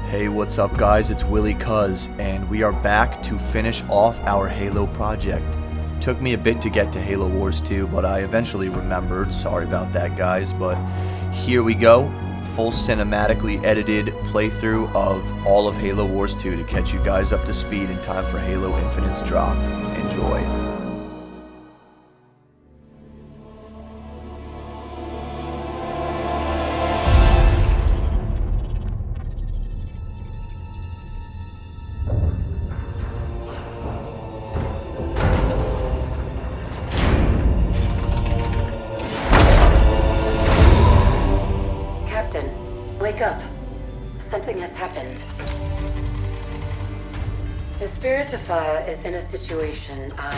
Hey, what's up guys, it's Willie Cuz, and we are back to finish off our Halo project. Took me a bit to get to Halo Wars 2, but I eventually remembered. Sorry about that guys, but here we go. Full cinematically edited playthrough of all of Halo Wars 2 to catch you guys up to speed in time for Halo Infinite's drop. Enjoy. Wake up. Something has happened. The Spirit of Fire is in a situation I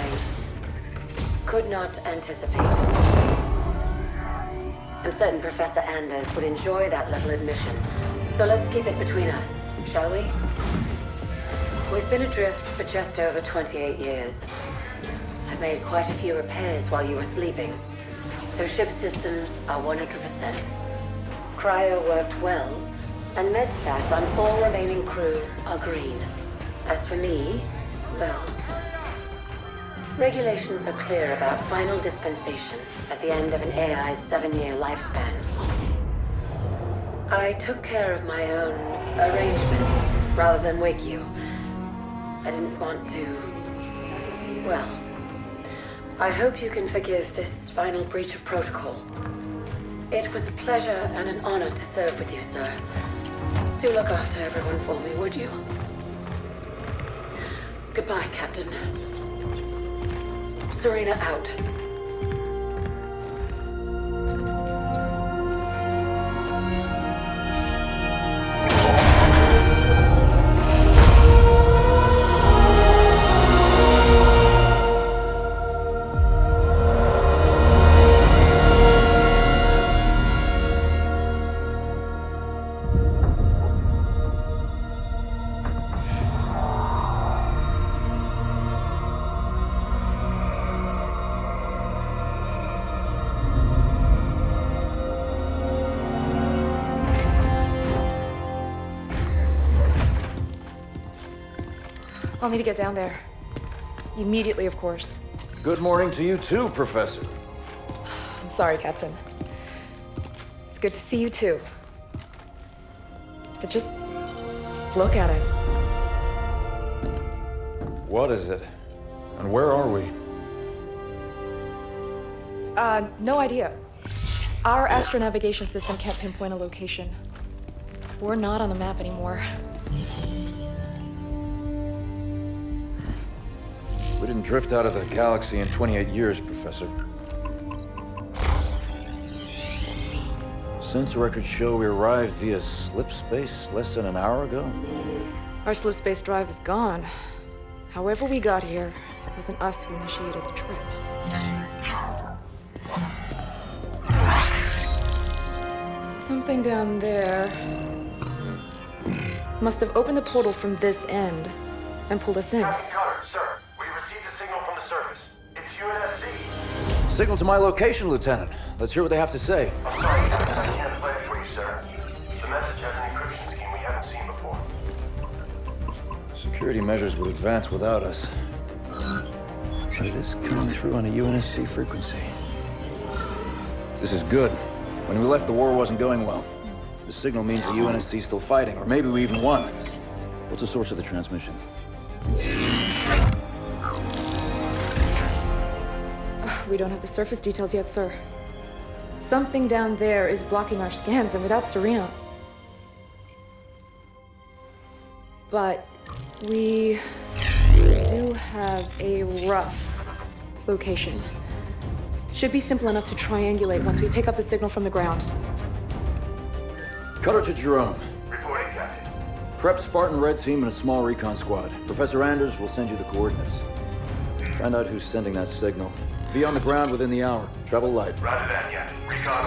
could not anticipate. I'm certain Professor Anders would enjoy that little admission, so let's keep it between us, shall we? We've been adrift for just over 28 years. I've made quite a few repairs while you were sleeping, so ship systems are 100%. Cryo worked well, and med stats on all remaining crew are green. As for me, well, regulations are clear about final dispensation at the end of an AI's 7-year lifespan. I took care of my own arrangements rather than wake you. I didn't want to... well, I hope you can forgive this final breach of protocol. It was a pleasure and an honor to serve with you, sir. Do look after everyone for me, would you? Goodbye, Captain. Serena out. I'll need to get down there. Immediately, of course. Good morning to you too, Professor. I'm sorry, Captain. It's good to see you too. But just look at it. What is it? And where are we? No idea. Our astronavigation system can't pinpoint a location. We're not on the map anymore. We didn't drift out of the galaxy in 28 years, Professor. Since records show we arrived via slip space less than an hour ago. Our slip space drive is gone. However we got here, it wasn't us who initiated the trip. Something down there must have opened the portal from this end and pulled us in. Captain Cutter, sir. Signal from the surface. It's UNSC. Signal to my location, Lieutenant. Let's hear what they have to say. I'm sorry, Captain. I can't play it for you, sir. The message has an encryption scheme we haven't seen before. Security measures would advance without us. But it is coming through on a UNSC frequency. This is good. When we left, the war wasn't going well. The signal means the UNSC is still fighting, or maybe we even won. What's the source of the transmission? We don't have the surface details yet, sir. Something down there is blocking our scans, and without Serena... But we do have a rough location. Should be simple enough to triangulate once we pick up the signal from the ground. Cutter to Jerome. Reporting, Captain. Prep Spartan Red Team and a small recon squad. Professor Anders will send you the coordinates. Find out who's sending that signal. Be on the ground within the hour. Travel light. Roger that, Captain. Recon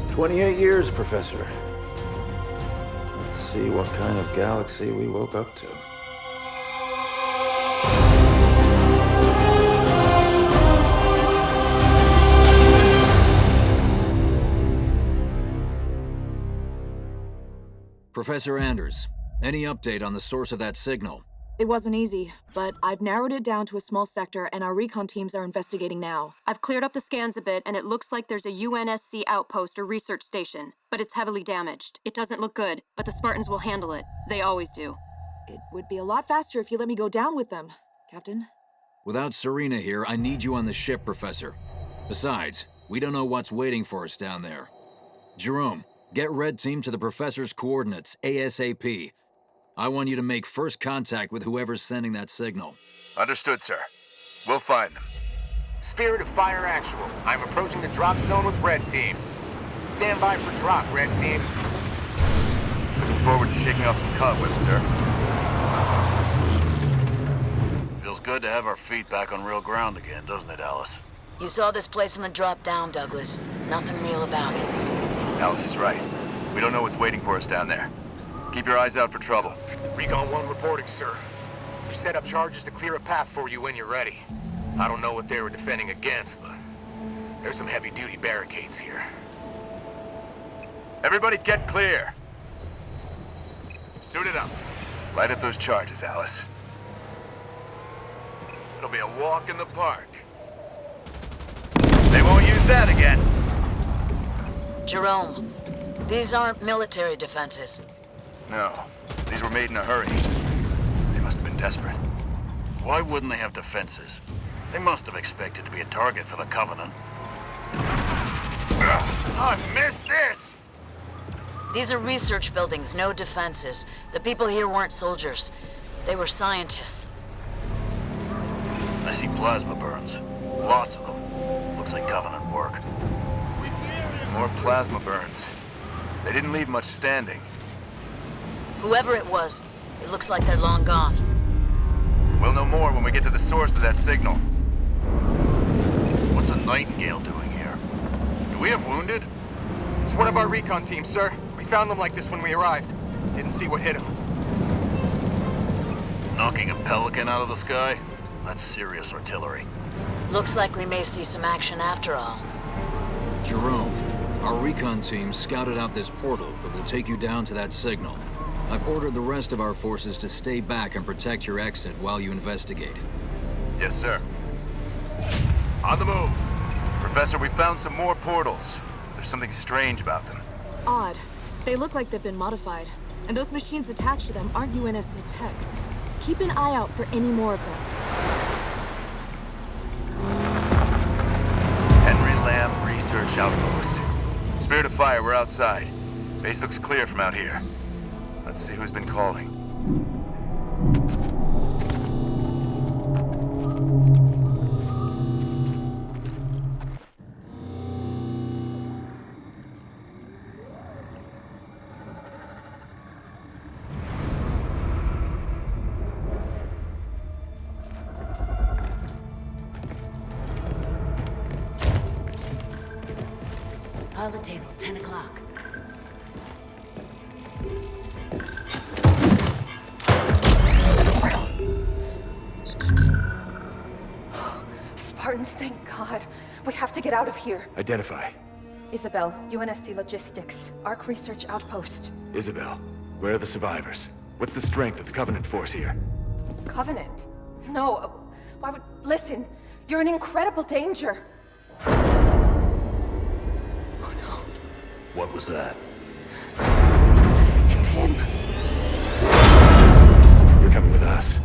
only. 28 years, Professor. Let's see what kind of galaxy we woke up to. Professor Anders, any update on the source of that signal? It wasn't easy, but I've narrowed it down to a small sector and our recon teams are investigating now. I've cleared up the scans a bit and it looks like there's a UNSC outpost or research station, but it's heavily damaged. It doesn't look good, but the Spartans will handle it. They always do. It would be a lot faster if you let me go down with them, Captain. Without Serena here, I need you on the ship, Professor. Besides, we don't know what's waiting for us down there. Jerome, get Red Team to the Professor's coordinates, ASAP. I want you to make first contact with whoever's sending that signal. Understood, sir. We'll find them. Spirit of Fire Actual. I'm approaching the drop zone with Red Team. Stand by for drop, Red Team. Looking forward to shaking off some cobwebs, sir. Feels good to have our feet back on real ground again, doesn't it, Alice? You saw this place on the drop down, Douglas. Nothing real about it. Alice is right. We don't know what's waiting for us down there. Keep your eyes out for trouble. Recon 1 reporting, sir. We set up charges to clear a path for you when you're ready. I don't know what they were defending against, but there's some heavy-duty barricades here. Everybody get clear! Suit it up. Light up those charges, Alice. It'll be a walk in the park. They won't use that again. Jerome, these aren't military defenses. No, these were made in a hurry. They must have been desperate. Why wouldn't they have defenses? They must have expected to be a target for the Covenant. I missed this! These are research buildings, no defenses. The people here weren't soldiers. They were scientists. I see plasma burns. Lots of them. Looks like Covenant work. More plasma burns. They didn't leave much standing. Whoever it was, it looks like they're long gone. We'll know more when we get to the source of that signal. What's a Nightingale doing here? Do we have wounded? It's one of our recon teams, sir. We found them like this when we arrived. Didn't see what hit them. Knocking a pelican out of the sky? That's serious artillery. Looks like we may see some action after all. Jerome, our recon team scouted out this portal that will take you down to that signal. I've ordered the rest of our forces to stay back and protect your exit while you investigate. Yes, sir. On the move. Professor, we found some more portals. There's something strange about them. Odd. They look like they've been modified. And those machines attached to them aren't UNSC tech. Keep an eye out for any more of them. Henry Lamb Research Outpost. Spirit of Fire, we're outside. Base looks clear from out here. Let's see who's been calling. Pilot table, 10 o'clock. Spartans, thank God. We have to get out of here. Identify. Isabel, UNSC Logistics, Arc Research Outpost. Isabel, where are the survivors? What's the strength of the Covenant force here? Covenant? No, why would... Listen, you're in incredible danger. What was that? It's him. You're coming with us.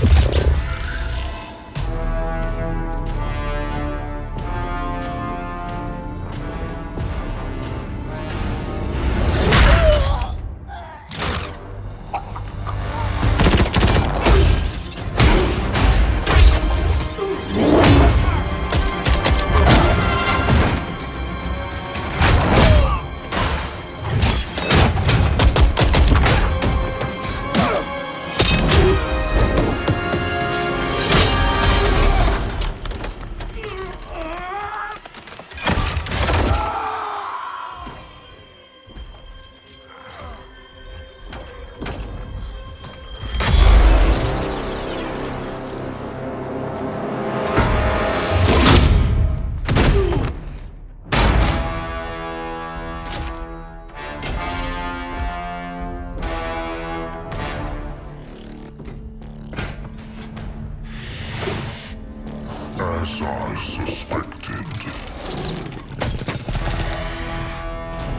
suspected.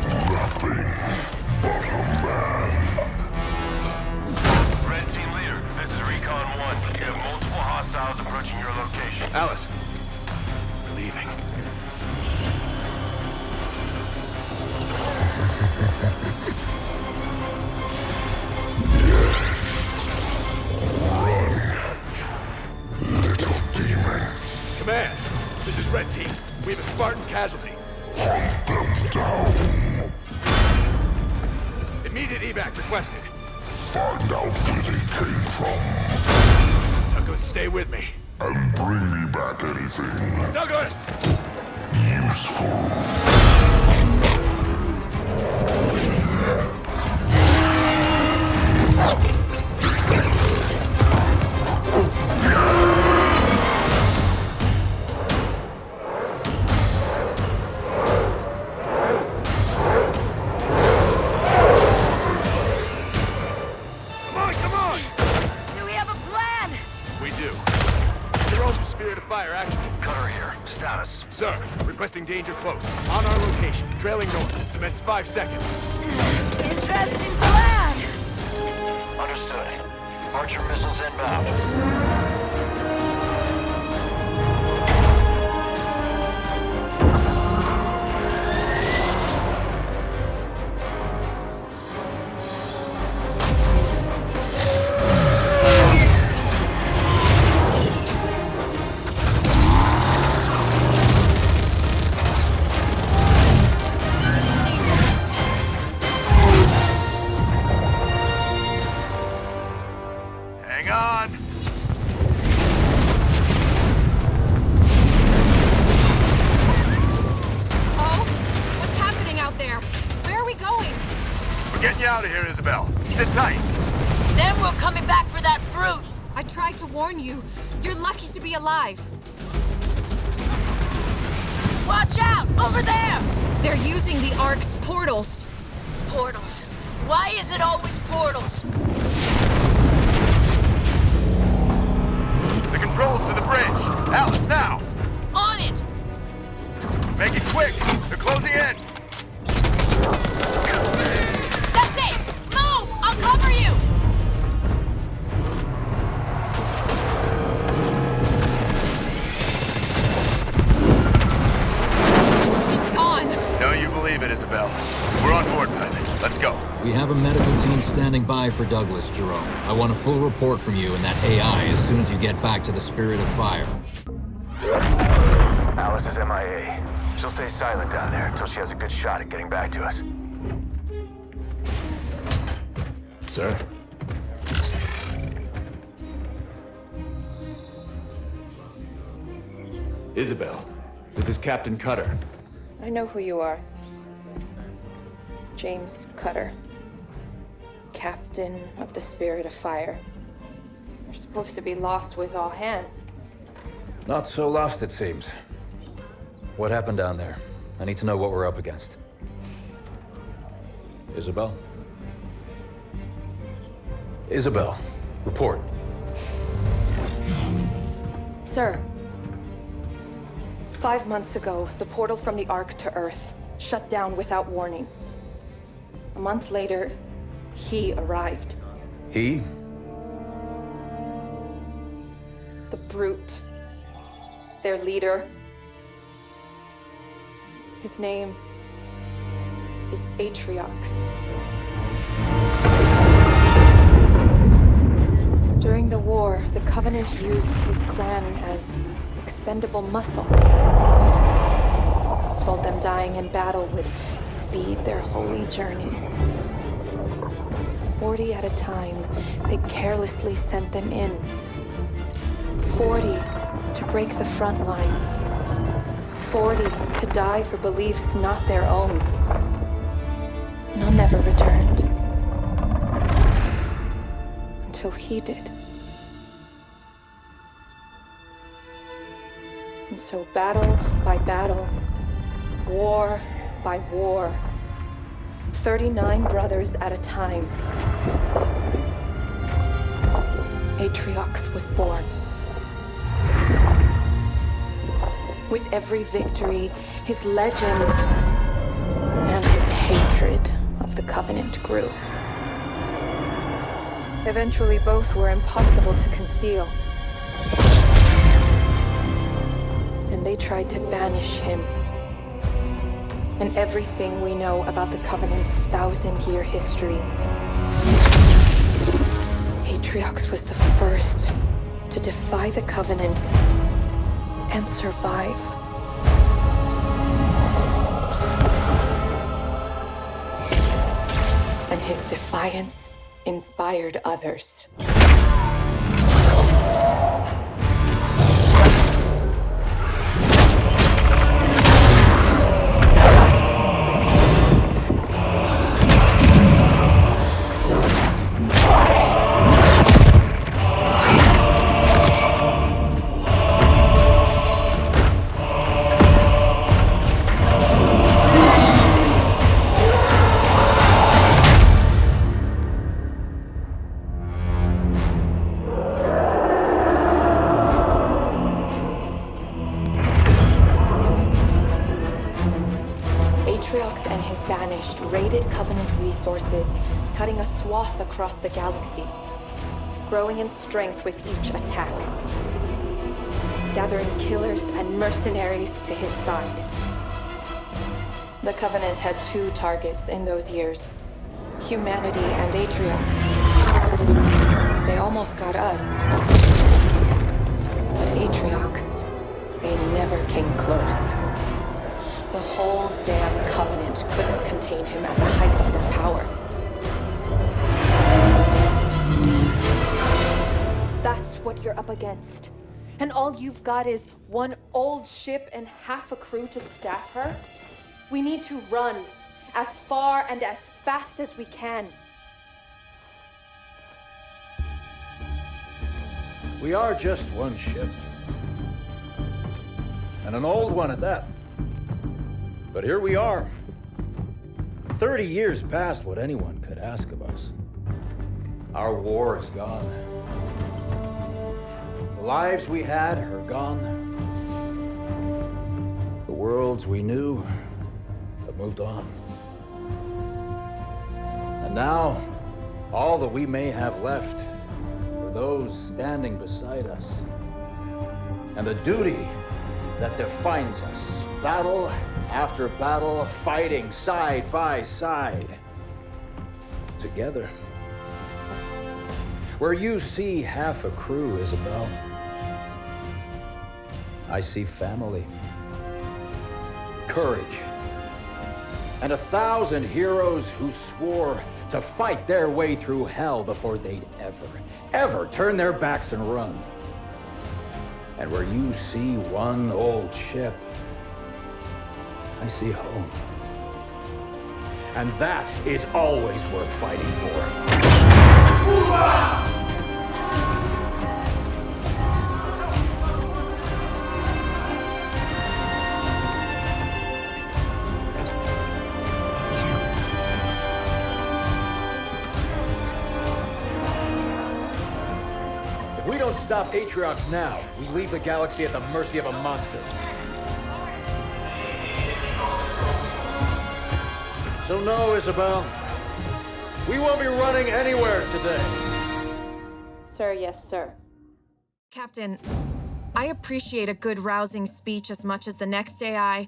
Nothing but a man. Red Team Leader, this is Recon 1. You have multiple hostiles approaching your location. Alice, we're leaving. Command, this is Red Team. We have a Spartan casualty. Hunt them down. Immediate evac requested. Find out where they came from. Douglas, stay with me. And bring me back anything Douglas! useful. Come on! Do we have a plan? We do. Jerome, the Spirit of Fire, action. Cutter here. Status. Sir, requesting danger close. On our location, trailing north. Commence 5 seconds. Interesting plan. Understood. Archer missiles inbound. Hang on. Oh? What's happening out there? Where are we going? We're getting you out of here, Isabel. Sit tight. Then we're coming back for that brute. I tried to warn you. You're lucky to be alive. Watch out! Over there! They're using the Ark's portals. Portals. Why is it always portals? The controls to the bridge. Alice, now. On it! Make it quick. They're closing in. That's it! Move! I'll cover you! She's gone. Don't you believe it, Isabel? We're on board, pilot. Let's go. We have a medical team standing by for Douglas, Jerome. I want a full report from you and that AI as soon as you get back to the Spirit of Fire. Alice is MIA. She'll stay silent down there until she has a good shot at getting back to us. Sir? Isabel, this is Captain Cutter. I know who you are. James Cutter. Captain of the Spirit of Fire. You're supposed to be lost with all hands. Not so lost, it seems. What happened down there? I need to know what we're up against. Isabel? Isabel, report. Sir, 5 months ago, the portal from the Ark to Earth shut down without warning. A month later, he arrived. He? The Brute. Their leader. His name is Atriox. During the war, the Covenant used his clan as expendable muscle. Told them dying in battle would speed their holy journey. 40 at a time, they carelessly sent them in. 40 to break the front lines. 40 to die for beliefs not their own. None ever returned. Until he did. And so battle by battle, war by war, 39 brothers at a time, Atriox was born. With every victory, his legend and his hatred of the Covenant grew. Eventually, both were impossible to conceal. And they tried to banish him. And everything we know about the Covenant's 1,000-year history. Atriox was the first to defy the Covenant and survive. And his defiance inspired others. Atriox and his Banished raided Covenant resources, cutting a swath across the galaxy, growing in strength with each attack, gathering killers and mercenaries to his side. The Covenant had two targets in those years, humanity and Atriox. They almost got us, but Atriox, they never came close. The whole damn Covenant couldn't contain him at the height of their power. That's what you're up against. And all you've got is one old ship and half a crew to staff her? We need to run as far and as fast as we can. We are just one ship. And an old one at that. But here we are. 30 years past what anyone could ask of us. Our war is gone. The lives we had are gone. The worlds we knew have moved on. And now, all that we may have left are those standing beside us. And the duty that defines us. Battle after battle, fighting side by side. Together. Where you see half a crew, Isabel, I see family, courage, and 1,000 heroes who swore to fight their way through hell before they'd ever turn their backs and run. And where you see one old ship, I see home. And that is always worth fighting for. If we don't stop Atriox now, we leave the galaxy at the mercy of a monster. So no, Isabel. We won't be running anywhere today. Sir, yes, sir. Captain, I appreciate a good rousing speech as much as the next AI,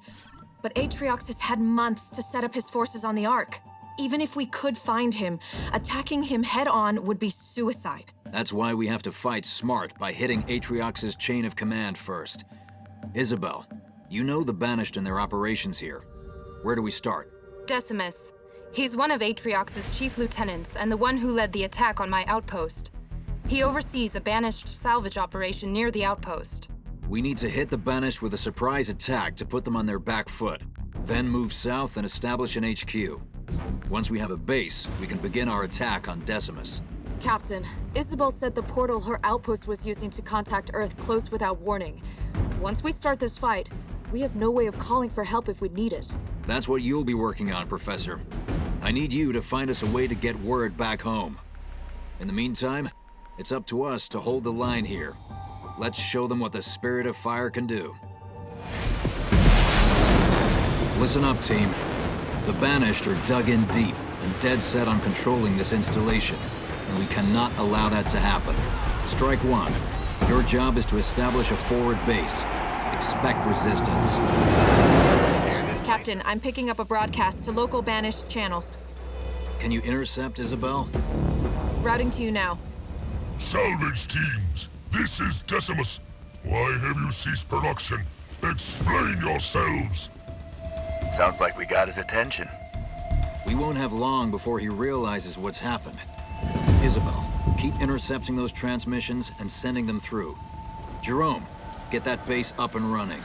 but Atriox has had months to set up his forces on the Ark. Even if we could find him, attacking him head-on would be suicide. That's why we have to fight smart by hitting Atriox's chain of command first. Isabel, you know the Banished and their operations here. Where do we start? Decimus. He's one of Atriox's chief lieutenants and the one who led the attack on my outpost. He oversees a Banished salvage operation near the outpost. We need to hit the Banished with a surprise attack to put them on their back foot. Then move south and establish an HQ. Once we have a base, we can begin our attack on Decimus. Captain, Isabel said the portal her outpost was using to contact Earth closed without warning. Once we start this fight, we have no way of calling for help if we need it. That's what you'll be working on, Professor. I need you to find us a way to get word back home. In the meantime, it's up to us to hold the line here. Let's show them what the Spirit of Fire can do. Listen up, team. The Banished are dug in deep and dead set on controlling this installation, and we cannot allow that to happen. Strike one. Your job is to establish a forward base. Expect resistance. Captain, I'm picking up a broadcast to local Banished channels. Can you intercept, Isabel? Routing to you now. Salvage teams, this is Decimus. Why have you ceased production? Explain yourselves. Sounds like we got his attention. We won't have long before he realizes what's happened. Isabel, keep intercepting those transmissions and sending them through. Jerome, get that base up and running.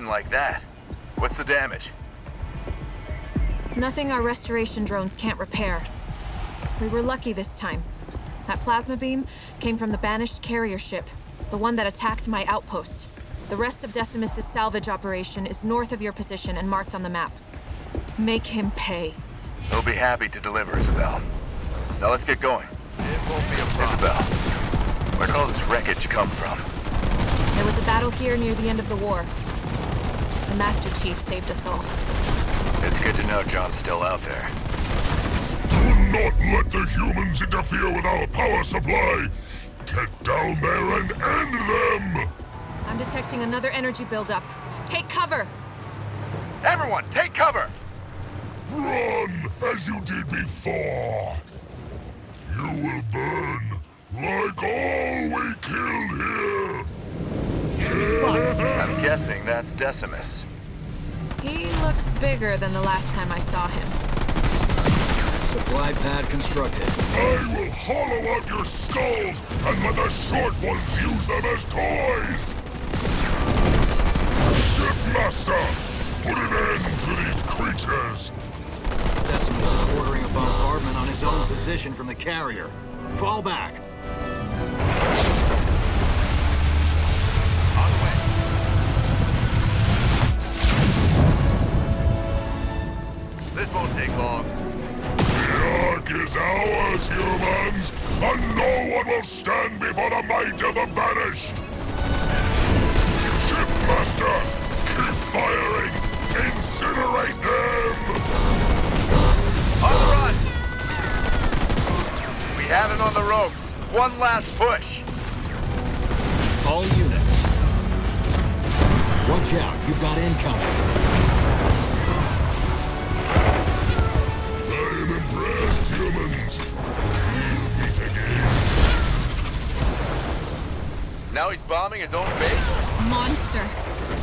Like that. What's the damage? Nothing our restoration drones can't repair. We were lucky this time. That plasma beam came from the Banished carrier ship, the one that attacked my outpost. The rest of Decimus's salvage operation is north of your position and marked on the map. Make him pay. He'll be happy to deliver, Isabel. Now let's get going. It won't be a problem. Isabel, where did all this wreckage come from? There was a battle here near the end of the war. The Master Chief saved us all. It's good to know John's still out there. Do not let the humans interfere with our power supply! Get down there and end them! I'm detecting another energy buildup. Take cover! Everyone, take cover! Run, as you did before! You will burn, like all we killed here! I'm guessing that's Decimus. He looks bigger than the last time I saw him. Supply pad constructed. I will hollow out your skulls and let the short ones use them as toys! Shipmaster, put an end to these creatures! Decimus is ordering a bombardment on his own position from the carrier. Fall back. This won't take long. The Ark is ours, humans, and no one will stand before the might of the Banished! Shipmaster, keep firing! Incinerate them! On the run! We have him on the ropes. One last push. All units. Watch out, you've got incoming. Humans, we'll meet again. Now he's bombing his own base? Monster!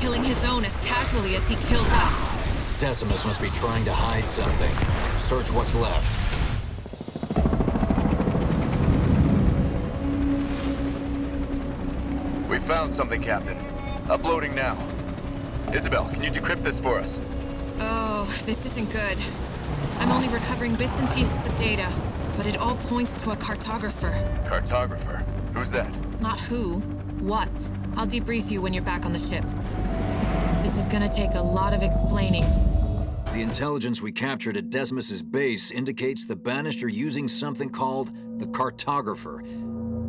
Killing his own as casually as he kills us. Decimus must be trying to hide something. Search what's left. We found something, Captain. Uploading now. Isabel, can you decrypt this for us? Oh, this isn't good. I'm only recovering bits and pieces of data, but it all points to a cartographer. Cartographer? Who's that? Not who, what. I'll debrief you when you're back on the ship. This is gonna take a lot of explaining. The intelligence we captured at Decimus's base indicates the Banished are using something called the Cartographer.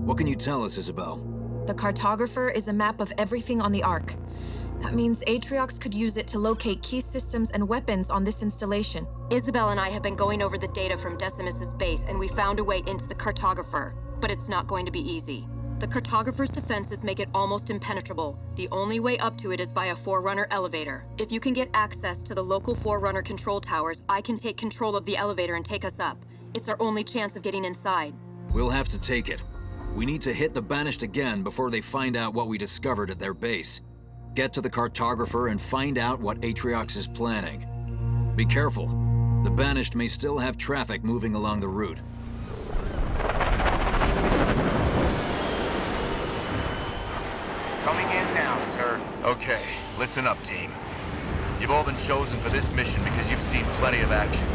What can you tell us, Isabel? The Cartographer is a map of everything on the Ark. That means Atriox could use it to locate key systems and weapons on this installation. Isabel and I have been going over the data from Decimus's base, and we found a way into the Cartographer. But it's not going to be easy. The Cartographer's defenses make it almost impenetrable. The only way up to it is by a Forerunner elevator. If you can get access to the local Forerunner control towers, I can take control of the elevator and take us up. It's our only chance of getting inside. We'll have to take it. We need to hit the Banished again before they find out what we discovered at their base. Get to the Cartographer and find out what Atriox is planning. Be careful. The Banished may still have traffic moving along the route. Coming in now, sir. Okay, listen up, team. You've all been chosen for this mission because you've seen plenty of action.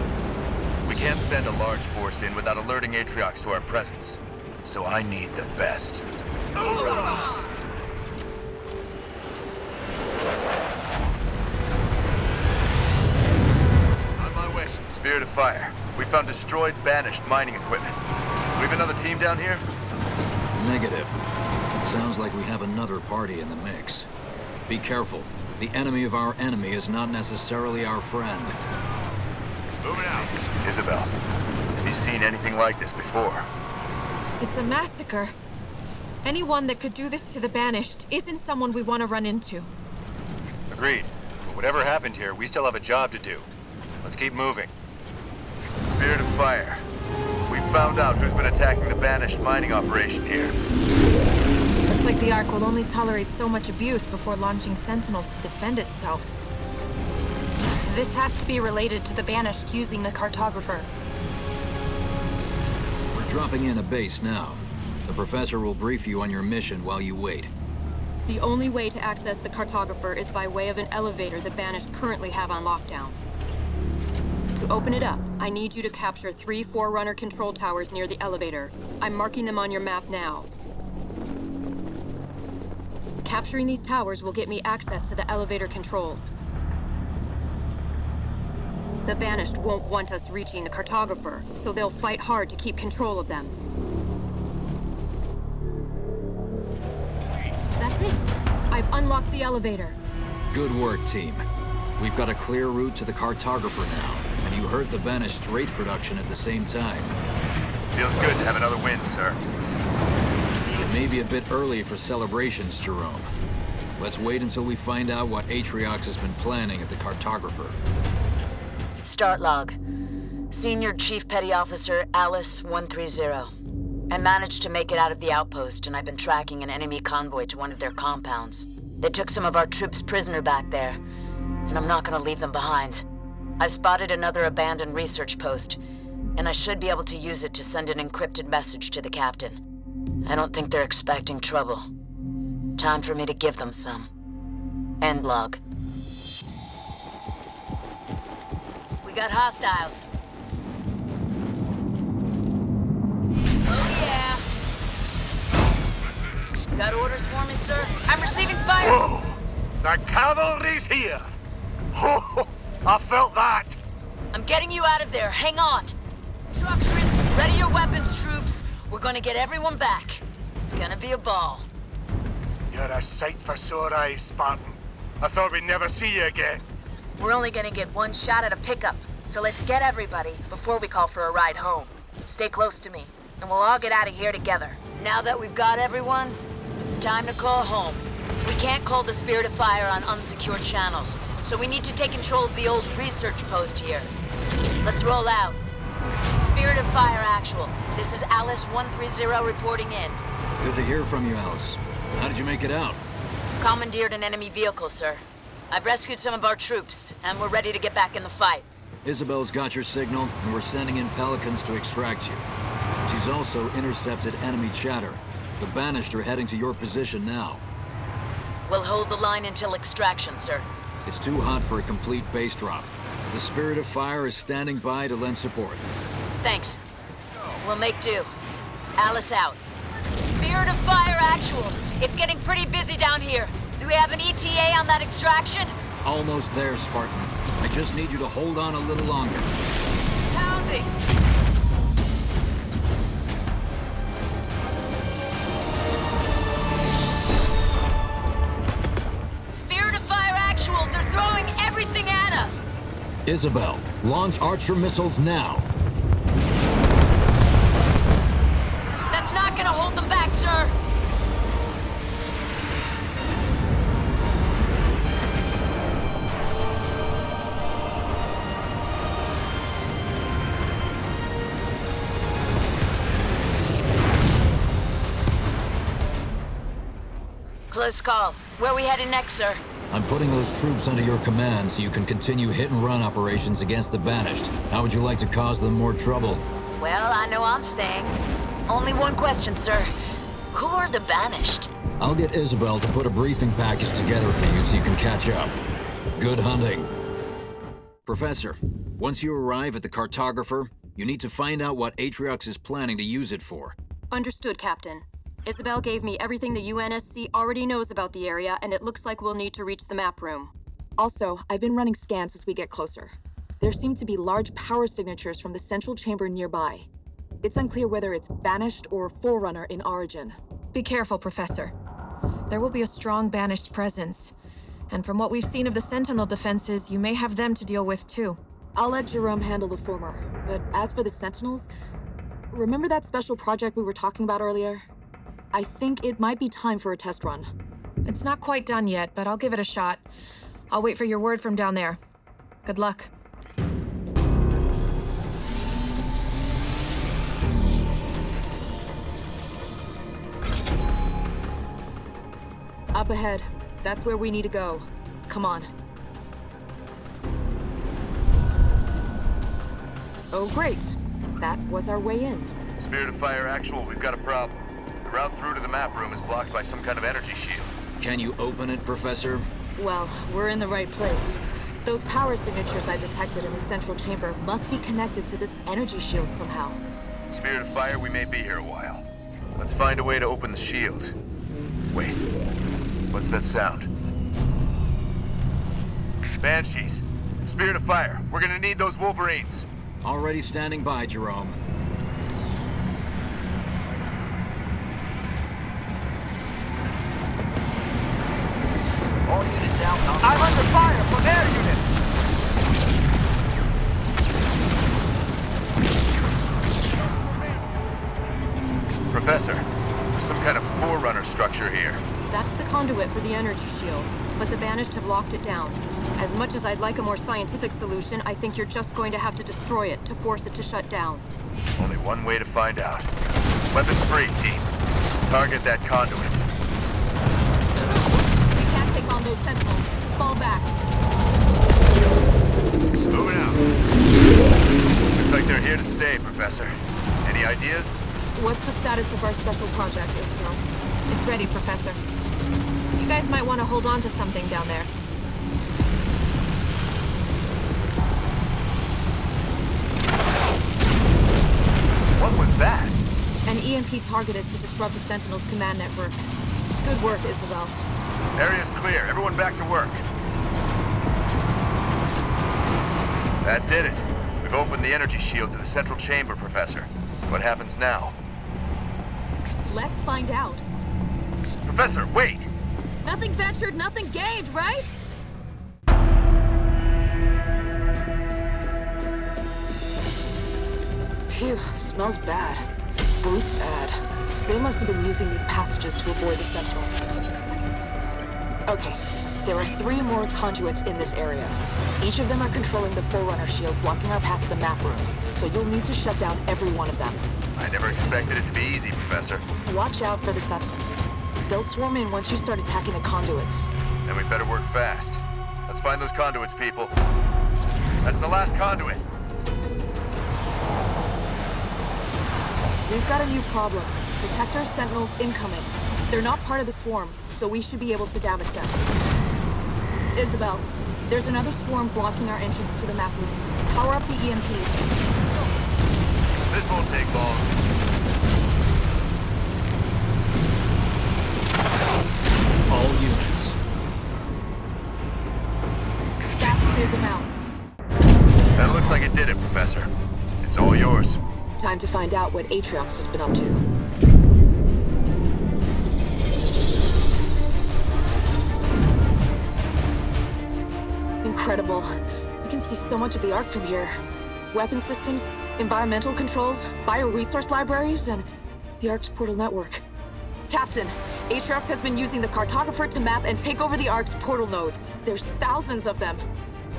We can't send a large force in without alerting Atriox to our presence. So I need the best. Hoorah! On my way. Spirit of Fire. We found destroyed, banished mining equipment. We have another team down here? Negative. It sounds like we have another party in the mix. Be careful. The enemy of our enemy is not necessarily our friend. Moving out. Isabel, have you seen anything like this before? It's a massacre. Anyone that could do this to the Banished isn't someone we want to run into. Agreed. But whatever happened here, we still have a job to do. Let's keep moving. Spirit of Fire. We found out who's been attacking the Banished mining operation here. Looks like the Ark will only tolerate so much abuse before launching Sentinels to defend itself. This has to be related to the Banished using the Cartographer. We're dropping in a base now. The Professor will brief you on your mission while you wait. The only way to access the Cartographer is by way of an elevator the Banished currently have on lockdown. To open it up, I need you to capture 3 Forerunner control towers near the elevator. I'm marking them on your map now. Capturing these towers will get me access to the elevator controls. The Banished won't want us reaching the Cartographer, so they'll fight hard to keep control of them. That's it. I've unlocked the elevator. Good work, team. We've got a clear route to the Cartographer now, and you heard the Banished Wraith production at the same time. Feels good to have another win, sir. It may be a bit early for celebrations, Jerome. Let's wait until we find out what Atriox has been planning at the Cartographer. Start log. Senior Chief Petty Officer Alice 130. I managed to make it out of the outpost, and I've been tracking an enemy convoy to one of their compounds. They took some of our troops prisoner back there, and I'm not gonna leave them behind. I've spotted another abandoned research post, and I should be able to use it to send an encrypted message to the captain. I don't think they're expecting trouble. Time for me to give them some. End log. We got hostiles. Oh yeah! Got orders for me, sir? I'm receiving fire! Whoa! The cavalry's here! Oh, I felt that! I'm getting you out of there. Hang on. Structuring. Ready your weapons, troops. We're gonna get everyone back. It's gonna be a ball. You're a sight for sore eyes, Spartan. I thought we'd never see you again. We're only gonna get one shot at a pickup, so let's get everybody before we call for a ride home. Stay close to me, and we'll all get out of here together. Now that we've got everyone, it's time to call home. We can't call the Spirit of Fire on unsecured channels, so we need to take control of the old research post here. Let's roll out. Spirit of Fire Actual. This is Alice 130 reporting in. Good to hear from you, Alice. How did you make it out? Commandeered an enemy vehicle, sir. I've rescued some of our troops, and we're ready to get back in the fight. Isabel's got your signal, and we're sending in Pelicans to extract you. She's also intercepted enemy chatter. The Banished are heading to your position now. We'll hold the line until extraction, sir. It's too hot for a complete base drop. The Spirit of Fire is standing by to lend support. Thanks. We'll make do. Alice out. Spirit of Fire Actual. It's getting pretty busy down here. Do we have an ETA on that extraction? Almost there, Spartan. I just need you to hold on a little longer. Pounding. Spirit of Fire Actual, they're throwing everything at us. Isabel, launch Archer missiles now. That's not gonna hold them back, sir. Close call. Where are we headed next, sir? I'm putting those troops under your command so you can continue hit-and-run operations against the Banished. How would you like to cause them more trouble? Well, I know I'm staying. Only one question, sir. Who are the Banished? I'll get Isabel to put a briefing package together for you so you can catch up. Good hunting. Professor, once you arrive at the Cartographer, you need to find out what Atriox is planning to use it for. Understood, Captain. Isabel gave me everything the UNSC already knows about the area, and it looks like we'll need to reach the map room. Also, I've been running scans as we get closer. There seem to be large power signatures from the central chamber nearby. It's unclear whether it's Banished or Forerunner in origin. Be careful, Professor. There will be a strong Banished presence. And from what we've seen of the Sentinel defenses, you may have them to deal with too. I'll let Jerome handle the former, but as for the Sentinels, remember that special project we were talking about earlier? I think it might be time for a test run. It's not quite done yet, but I'll give it a shot. I'll wait for your word from down there. Good luck. Up ahead. That's where we need to go. Come on. Oh, great. That was our way in. Spirit of Fire Actual, we've got a problem. The route through to the map room is blocked by some kind of energy shield. Can you open it, Professor? Well, we're in the right place. Those power signatures I detected in the central chamber must be connected to this energy shield somehow. Spirit of Fire, we may be here a while. Let's find a way to open the shield. Wait. What's that sound? Banshees. Spirit of Fire, we're gonna need those Wolverines. Already standing by, Jerome. All units out. I'm under fire from air units! Professor, there's some kind of Forerunner structure here. That's the conduit for the energy shields, but the Banished have locked it down. As much as I'd like a more scientific solution, I think you're just going to have to destroy it to force it to shut down. Only one way to find out. Weapons free, team. Target that conduit. We can't take on those Sentinels. Fall back. Moving out. Looks like they're here to stay, Professor. Any ideas? What's the status of our special project, Isabel? It's ready, Professor. You guys might want to hold on to something down there. What was that? An EMP targeted to disrupt the Sentinel's command network. Good work, Isabel. Area's clear. Everyone back to work. That did it. We've opened the energy shield to the central chamber, Professor. What happens now? Let's find out. Professor, wait! Nothing ventured, nothing gained, right? Phew, smells bad. Brute bad. They must have been using these passages to avoid the Sentinels. Okay, there are 3 more conduits in this area. Each of them are controlling the Forerunner shield, blocking our path to the map room. So you'll need to shut down every one of them. I never expected it to be easy, Professor. Watch out for the Sentinels. They'll swarm in once you start attacking the conduits. Then we better work fast. Let's find those conduits, people. That's the last conduit. We've got a new problem. Protector Sentinels incoming. They're not part of the swarm, so we should be able to damage them. Isabel, there's another swarm blocking our entrance to the map room. Power up the EMP. This won't take long. All units. That's cleared them out. That looks like it did it, Professor. It's all yours. Time to find out what Atriox has been up to. Incredible. We can see so much of the Ark from here. Weapon systems, environmental controls, bioresource libraries, and the Ark's portal network. Captain, Atriox has been using the Cartographer to map and take over the Ark's portal nodes. There's thousands of them.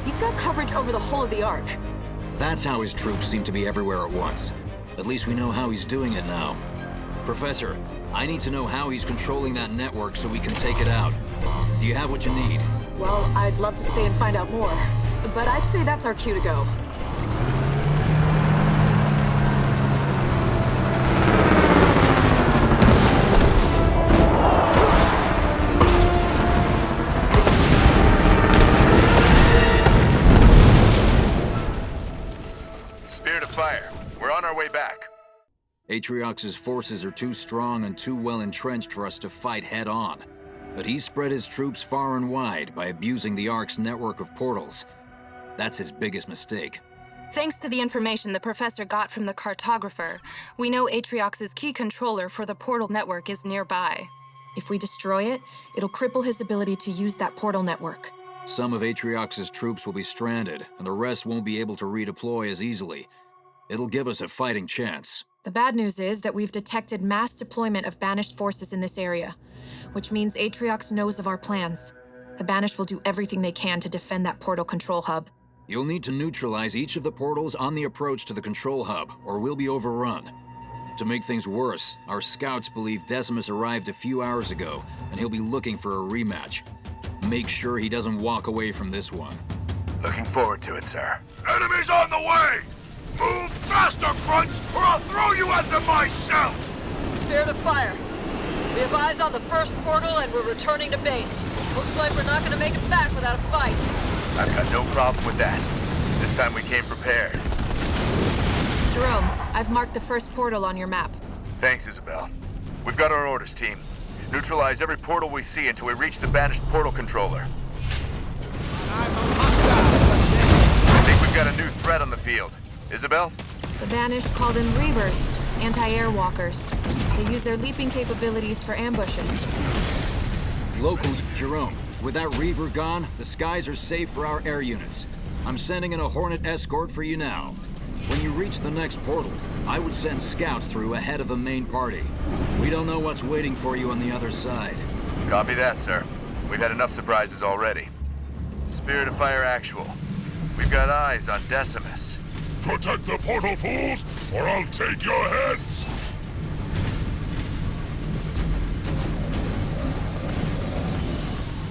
He's got coverage over the whole of the Ark. That's how his troops seem to be everywhere at once. At least we know how he's doing it now. Professor, I need to know how he's controlling that network so we can take it out. Do you have what you need? Well, I'd love to stay and find out more, but I'd say that's our cue to go. Atriox's forces are too strong and too well entrenched for us to fight head-on. But he's spread his troops far and wide by abusing the Ark's network of portals. That's his biggest mistake. Thanks to the information the professor got from the cartographer, we know Atriox's key controller for the portal network is nearby. If we destroy it, it'll cripple his ability to use that portal network. Some of Atriox's troops will be stranded, and the rest won't be able to redeploy as easily. It'll give us a fighting chance. The bad news is that we've detected mass deployment of Banished forces in this area, which means Atriox knows of our plans. The Banished will do everything they can to defend that portal control hub. You'll need to neutralize each of the portals on the approach to the control hub, or we'll be overrun. To make things worse, our scouts believe Decimus arrived a few hours ago, and he'll be looking for a rematch. Make sure he doesn't walk away from this one. Looking forward to it, sir. Enemies on the way! Move faster, Grunts, or I'll throw you at them myself! Spirit of fire. We have eyes on the first portal and we're returning to base. Looks like we're not gonna make it back without a fight. I've got no problem with that. This time we came prepared. Jerome, I've marked the first portal on your map. Thanks, Isabel. We've got our orders, team. Neutralize every portal we see until we reach the Banished portal controller. I think we've got a new threat on the field. Isabel? The Banished call them Reavers, anti-air walkers. They use their leaping capabilities for ambushes. Local, Jerome. With that Reaver gone, the skies are safe for our air units. I'm sending in a Hornet escort for you now. When you reach the next portal, I would send scouts through ahead of the main party. We don't know what's waiting for you on the other side. Copy that, sir. We've had enough surprises already. Spirit of Fire Actual. We've got eyes on Decimus. Protect the portal, fools, or I'll take your heads!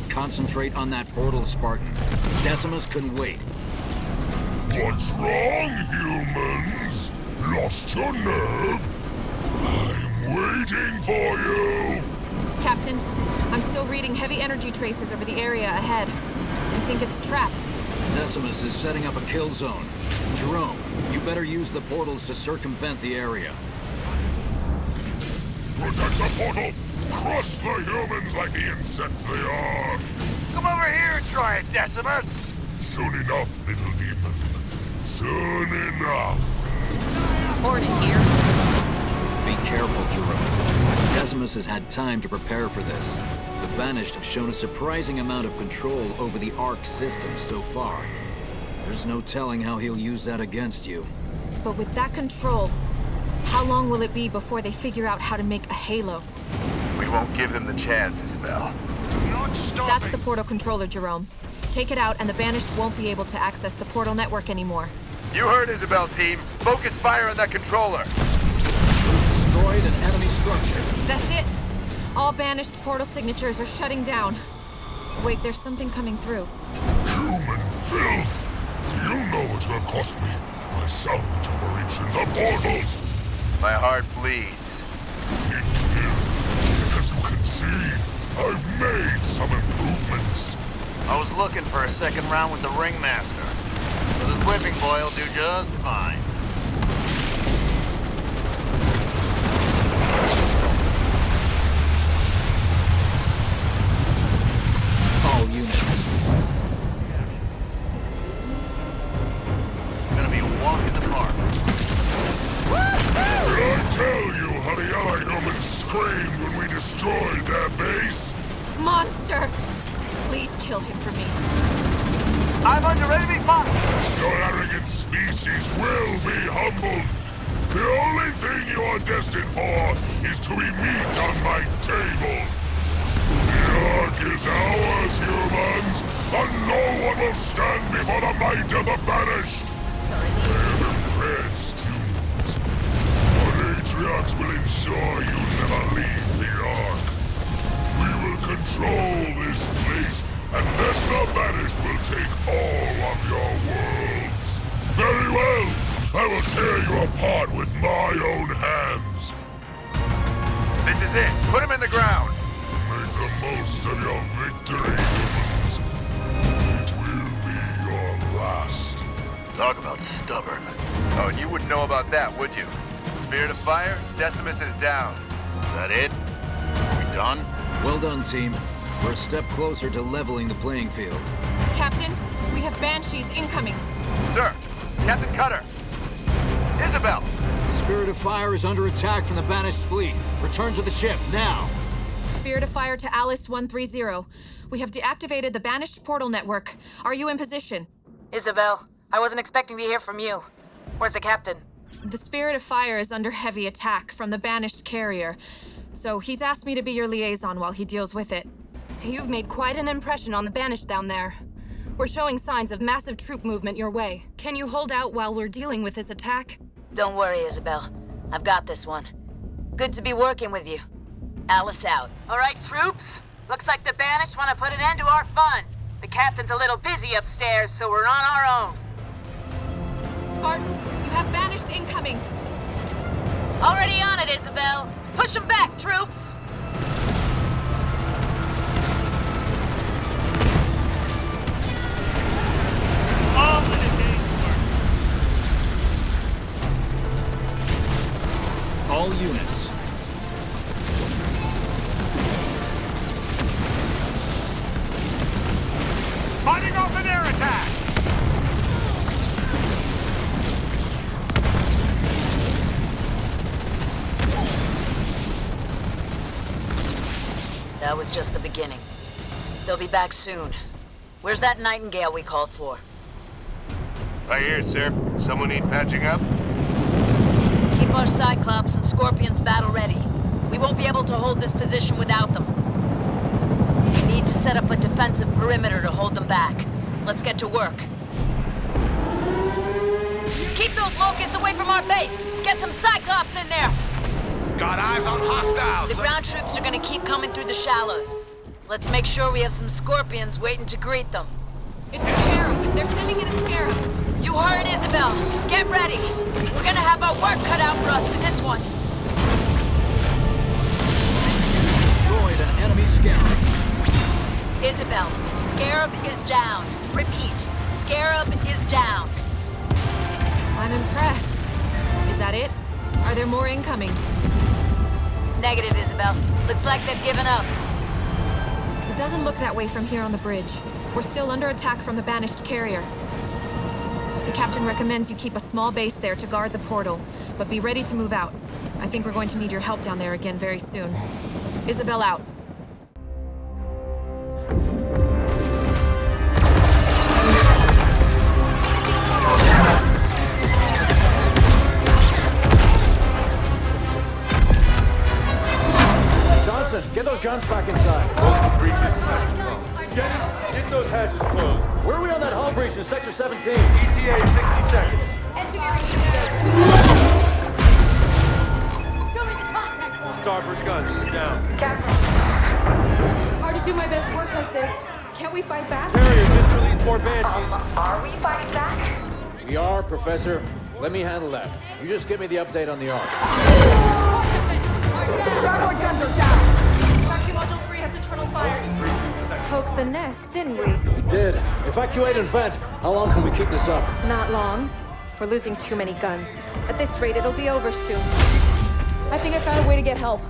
Concentrate on that portal, Spartan. Decimus can wait. What's wrong, humans? Lost your nerve? I'm waiting for you! Captain, I'm still reading heavy energy traces over the area ahead. I think it's a trap. Decimus is setting up a kill zone. Jerome, you better use the portals to circumvent the area. Protect the portal! Crush the humans like the insects they are! Come over here and try it, Decimus! Soon enough, little demon. Soon enough. Hornet here. Be careful, Jerome. Decimus has had time to prepare for this. The Banished have shown a surprising amount of control over the Ark system so far. There's no telling how he'll use that against you. But with that control, how long will it be before they figure out how to make a halo? We won't give them the chance, Isabel. That's the portal controller, Jerome. Take it out and the Banished won't be able to access the portal network anymore. You heard, Isabel, team. Focus fire on that controller. We've destroyed an enemy structure. That's it. All Banished portal signatures are shutting down. Wait, there's something coming through. Human filth! Do you know what you have cost me? My salvage operation, the portals! My heart bleeds. It will. As you can see, I've made some improvements. I was looking for a second round with the Ringmaster. But this whipping boy will do just fine. All units. Gonna be a walk in the park. Did I tell you how the Ally humans screamed when we destroyed their base? Monster! Please kill him for me. I'm under ready to be fought. Your arrogant species will be humbled. The only thing you are destined for is to be meat on my table. The Ark is ours, humans, and no one will stand before the might of the Banished. I am impressed, humans. But Atriox will ensure you never leave the Ark. We will control this place, and then the Banished will take all of your worlds. Very well. I will tear you apart with my own hands. This is it. Put him in the ground. Make the most of your victory, humans. It will be your last. Talk about stubborn. Oh, and you wouldn't know about that, would you? Spirit of Fire, Decimus is down. Is that it? We done? Well done, team. We're a step closer to leveling the playing field. Captain, we have Banshees incoming. Sir, Captain Cutter. Isabel! Spirit of Fire is under attack from the Banished fleet. Return to the ship, now! Spirit of Fire to Alice 130. We have deactivated the Banished portal network. Are you in position? Isabel, I wasn't expecting to hear from you. Where's the captain? The Spirit of Fire is under heavy attack from the Banished carrier, so he's asked me to be your liaison while he deals with it. You've made quite an impression on the Banished down there. We're showing signs of massive troop movement your way. Can you hold out while we're dealing with this attack? Don't worry, Isabel. I've got this one. Good to be working with you. Alice out. All right, troops. Looks like the Banished want to put an end to our fun. The captain's a little busy upstairs, so we're on our own. Spartan, you have Banished incoming. Already on it, Isabel. Push them back, troops. All in a day's work. All units. Fighting off an air attack! That was just the beginning. They'll be back soon. Where's that Nightingale we called for? Right here, sir. Someone need patching up? Keep our Cyclops and Scorpions battle ready. We won't be able to hold this position without them. We need to set up a defensive perimeter to hold them back. Let's get to work. Keep those locusts away from our base! Get some Cyclops in there! Got eyes on hostiles! The ground troops are gonna keep coming through the shallows. Let's make sure we have some Scorpions waiting to greet them. It's a Scarab. They're sending in a Scarab. You heard Isabel. Get ready. We're gonna have our work cut out for us for this one. Destroyed an enemy Scarab. Isabel, Scarab is down. Repeat, Scarab is down. I'm impressed. Is that it? Are there more incoming? Negative, Isabel. Looks like they've given up. It doesn't look that way from here on the bridge. We're still under attack from the Banished carrier. The captain recommends you keep a small base there to guard the portal, but be ready to move out. I think we're going to need your help down there again very soon. Isabel out. Johnson, get those guns back inside. Multiple breaches in Sector 12. Jennings, get those hatches closed. Where are we on that hull breach in Sector 17? ETA 60 seconds. Engineering Show me the contact point. Starboard guns, down. Captain. Hard to do my best work like this. Can't we fight back? Carrier, just release more Banshees. Are we fighting back? We are, Professor. Let me handle that. You just give me the update on the Ark. Starboard guns are down. Factory Module 3 has internal fires. Poked the nest, didn't we? We did. Evacuate and vent. How long can we keep this up? Not long. We're losing too many guns. At this rate, it'll be over soon. I think I found a way to get help.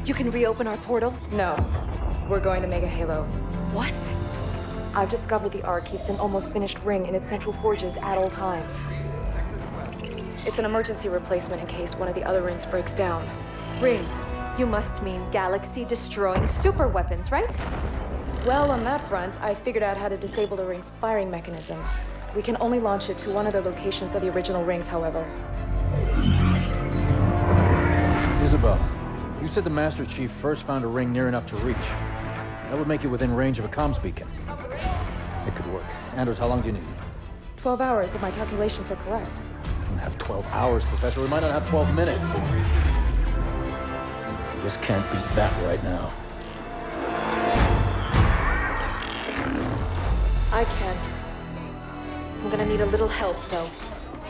You can reopen our portal? No. We're going to make a halo. What? I've discovered the Ark keeps an almost finished ring in its central forges at all times. It's an emergency replacement in case one of the other rings breaks down. Rings? You must mean galaxy-destroying super weapons, right? Well, on that front, I figured out how to disable the ring's firing mechanism. We can only launch it to one of the locations of the original rings, however. Isabel, you said the Master Chief first found a ring near enough to reach. That would make it within range of a comms beacon. It could work. Anders, how long do you need? 12 hours, if my calculations are correct. We don't have 12 hours, Professor. We might not have 12 minutes. Just can't beat that right now. I can. I'm gonna need a little help, though.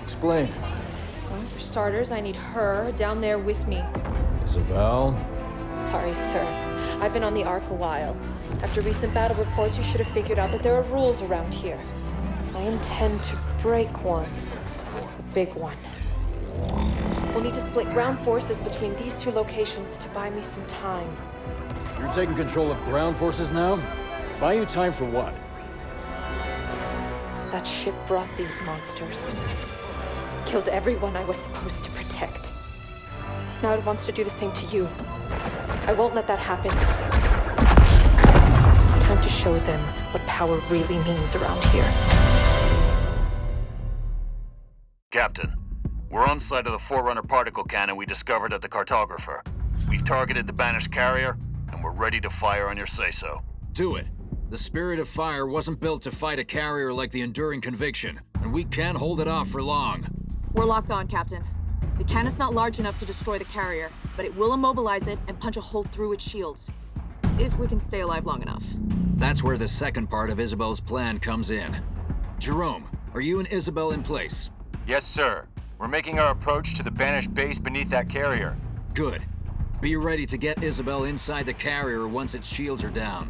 Explain. Well, for starters, I need her down there with me. Isabel? Sorry, sir. I've been on the Ark a while. After recent battle reports, you should have figured out that there are rules around here. I intend to break one. big one. We'll need to split ground forces between these two locations to buy me some time. You're taking control of ground forces now? Buy you time for what? That ship brought these monsters. Killed everyone I was supposed to protect. Now it wants to do the same to you. I won't let that happen. It's time to show them what power really means around here. Captain, we're on site of the Forerunner particle cannon we discovered at the Cartographer. We've targeted the Banished carrier, and we're ready to fire on your say-so. Do it. The Spirit of Fire wasn't built to fight a carrier like the Enduring Conviction, and we can't hold it off for long. We're locked on, Captain. The cannon's not large enough to destroy the carrier, but it will immobilize it and punch a hole through its shields. If we can stay alive long enough. That's where the second part of Isabel's plan comes in. Jerome, are you and Isabel in place? Yes, sir. We're making our approach to the Banished base beneath that carrier. Good. Be ready to get Isabel inside the carrier once its shields are down.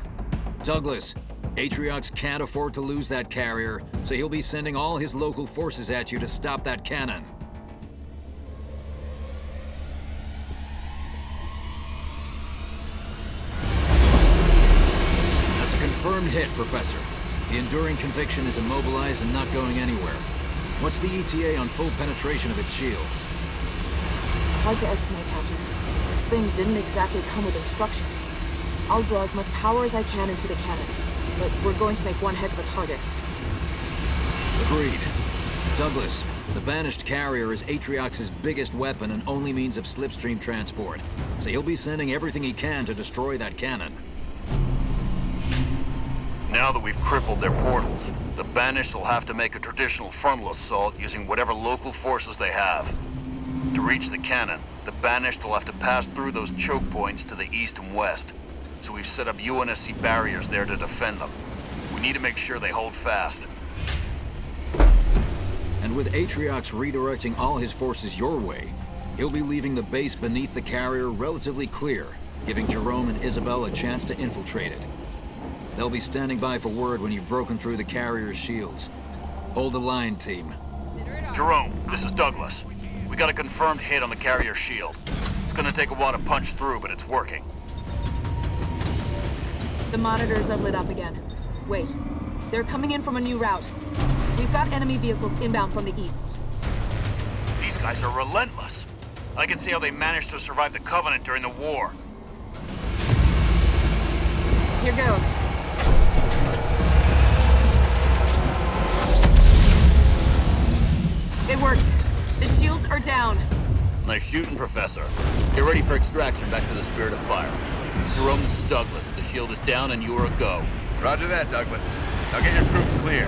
Douglas, Atriox can't afford to lose that carrier, so he'll be sending all his local forces at you to stop that cannon. That's a confirmed hit, Professor. The Enduring Conviction is immobilized and not going anywhere. What's the ETA on full penetration of its shields? Hard to estimate, Captain. This thing didn't exactly come with instructions. I'll draw as much power as I can into the cannon, but we're going to make one heck of a target. Agreed. Douglas, the Banished carrier is Atriox's biggest weapon and only means of slipstream transport, so he'll be sending everything he can to destroy that cannon. Now that we've crippled their portals, the Banished will have to make a traditional frontal assault using whatever local forces they have. To reach the cannon, the Banished will have to pass through those choke points to the east and west. So we've set up UNSC barriers there to defend them. We need to make sure they hold fast. And with Atriox redirecting all his forces your way, he'll be leaving the base beneath the carrier relatively clear, giving Jerome and Isabel a chance to infiltrate it. They'll be standing by for word when you've broken through the carrier's shields. Hold the line, team. Jerome, this is Douglas. We got a confirmed hit on the carrier shield. It's gonna take a while to punch through, but it's working. The monitors are lit up again. Wait, they're coming in from a new route. We've got enemy vehicles inbound from the east. These guys are relentless. I can see how they managed to survive the Covenant during the war. Here goes. It worked. The shields are down. Nice shooting, Professor. Get ready for extraction back to the Spirit of Fire. Jerome, this is Douglas. The shield is down and you are a go. Roger that, Douglas. Now get your troops clear.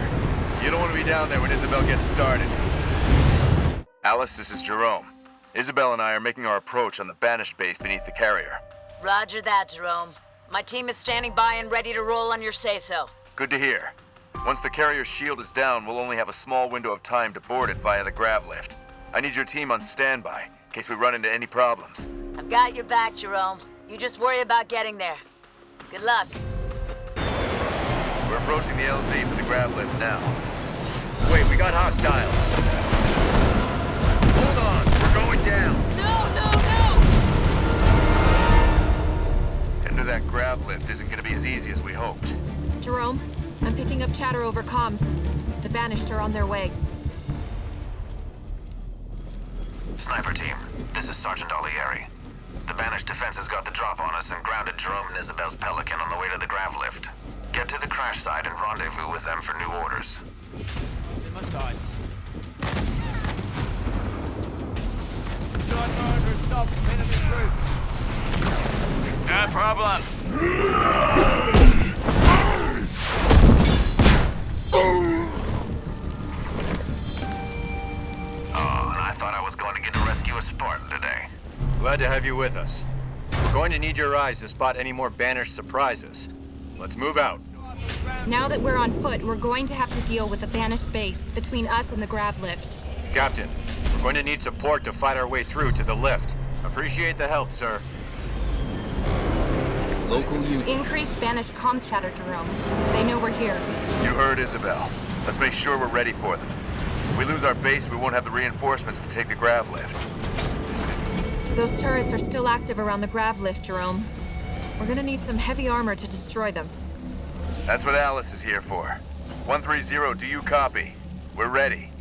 You don't want to be down there when Isabel gets started. Alice, this is Jerome. Isabel and I are making our approach on the Banished base beneath the carrier. Roger that, Jerome. My team is standing by and ready to roll on your say-so. Good to hear. Once the carrier's shield is down, we'll only have a small window of time to board it via the GRAV-LIFT. I need your team on standby, in case we run into any problems. I've got your back, Jerome. You just worry about getting there. Good luck. We're approaching the LZ for the GRAV-LIFT now. Wait, we got hostiles. Hold on, we're going down. No! Getting to that GRAV-LIFT isn't gonna be as easy as we hoped. Jerome, I'm picking up chatter over comms. The Banished are on their way. Sniper team, this is Sergeant Olieri. The Banished defenses got the drop on us and grounded Jerome and Isabel's Pelican on the way to the GRAV-LIFT. Get to the crash site and rendezvous with them for new orders. In my sights. Join murder, stop enemy group. No problem. Oh, and I thought I was going to get to rescue a Spartan today. Glad to have you with us. We're going to need your eyes to spot any more Banished surprises. Let's move out. Now that we're on foot, we're going to have to deal with a Banished base between us and the GRAV-LIFT. Captain, we're going to need support to fight our way through to the lift. Appreciate the help, sir. Local unit. Increased Banished comms chatter, Jerome. They know we're here. You heard Isabel. Let's make sure we're ready for them. we lose our base, we won't have the reinforcements to take the GRAV-LIFT. Those turrets are still active around the GRAV-LIFT, Jerome. We're gonna need some heavy armor to destroy them. That's what Alice is here for. 130, do you copy? We're ready.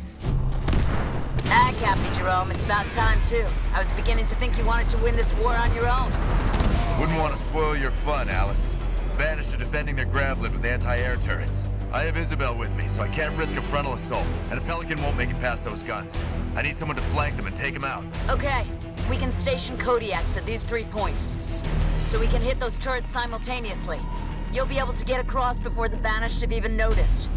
Ah, Captain Jerome, it's about time, too. I was beginning to think you wanted to win this war on your own. Wouldn't want to spoil your fun, Alice. Banished are defending their GRAV-LIFT with anti-air turrets. I have Isabel with me, so I can't risk a frontal assault, and a Pelican won't make it past those guns. I need someone to flank them and take them out. Okay, we can station Kodiaks at these 3 points, so we can hit those turrets simultaneously. You'll be able to get across before the Banished have even noticed.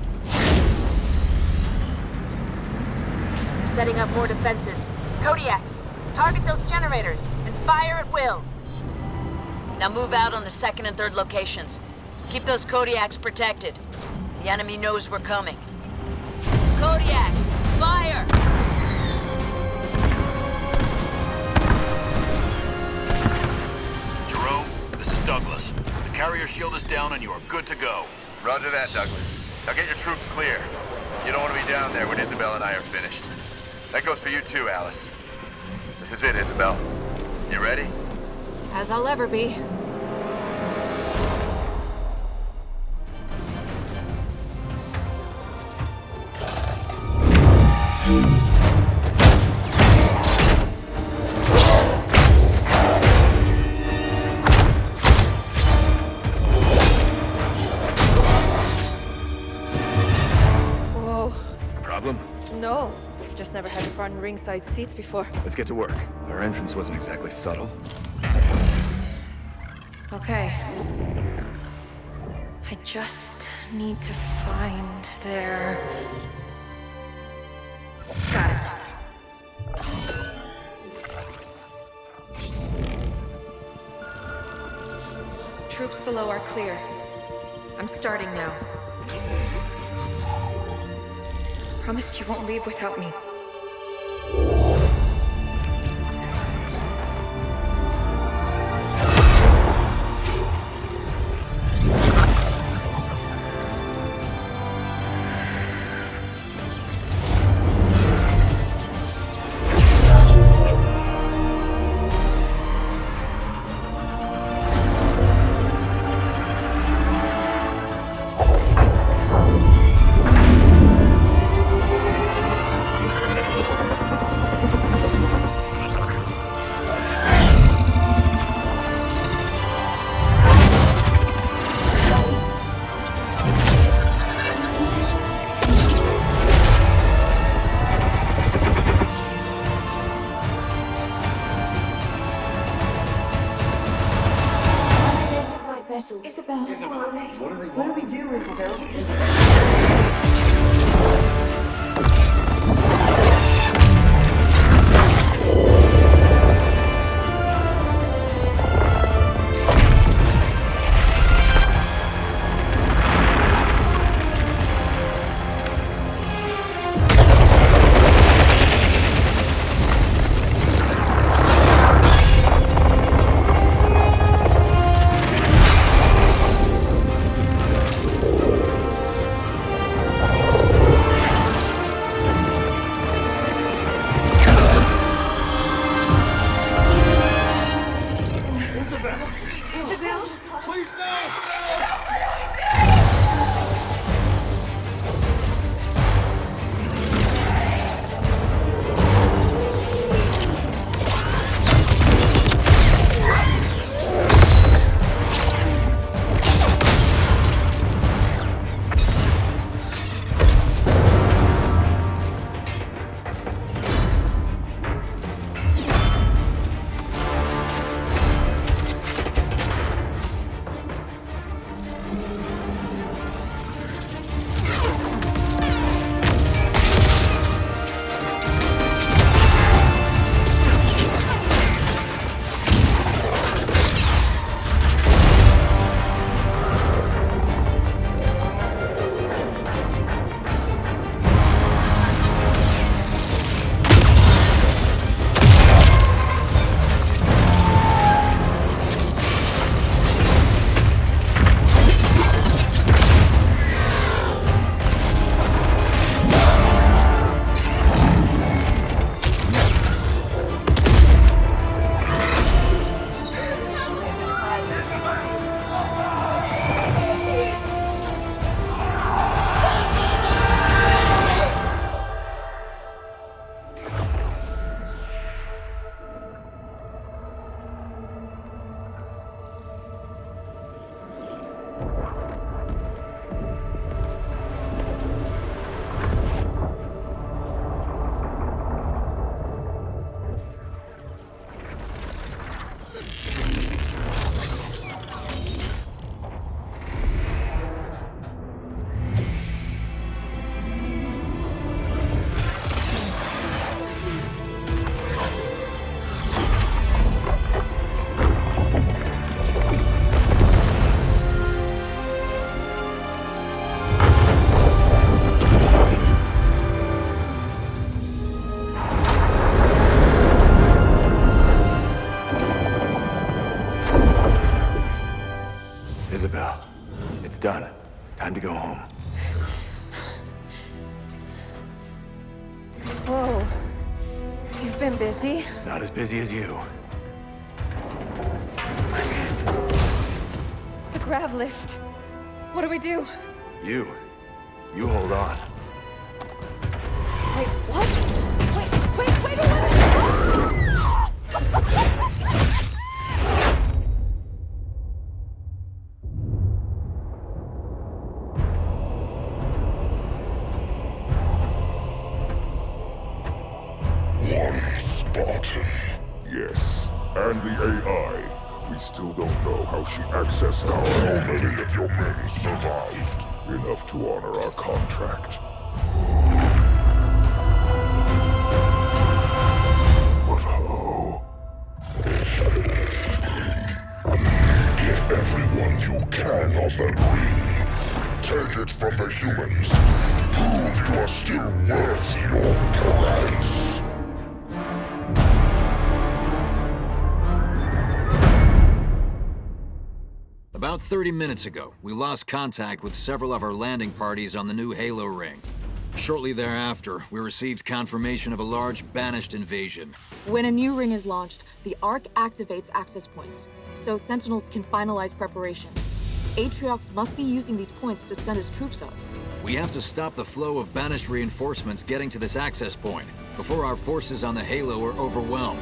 Setting up more defenses. Kodiaks, target those generators and fire at will. Now move out on the 2nd and 3rd locations. Keep those Kodiaks protected. The enemy knows we're coming. Kodiaks, fire! Jerome, this is Douglas. The carrier shield is down and you are good to go. Roger that, Douglas. Now get your troops clear. You don't want to be down there when Isabel and I are finished. That goes for you too, Alice. This is it, Isabel. You ready? As I'll ever be. Whoa. Problem? No. I've just never had Spartan ringside seats before. Let's get to work. Our entrance wasn't exactly subtle. Okay. I just need to find their... Got it. Troops below are clear. I'm starting now. Promise you won't leave without me. Isabel. What do we do, Isabel? Time to go home. Whoa. You've been busy? Not as busy as you. The GRAV-LIFT. What do we do? You hold on. Wait, what? Wait a minute! One Spartan. Yes, and the AI. We still don't know how she accessed our... How many of your men survived? Enough to honor our contract. But how? Get everyone you can on that ring. Take it from the humans. Prove you are still worth your price. About 30 minutes ago, we lost contact with several of our landing parties on the new Halo ring. Shortly thereafter, we received confirmation of a large Banished invasion. When a new ring is launched, the Ark activates access points, so Sentinels can finalize preparations. Atriox must be using these points to send his troops up. We have to stop the flow of Banished reinforcements getting to this access point before our forces on the Halo are overwhelmed.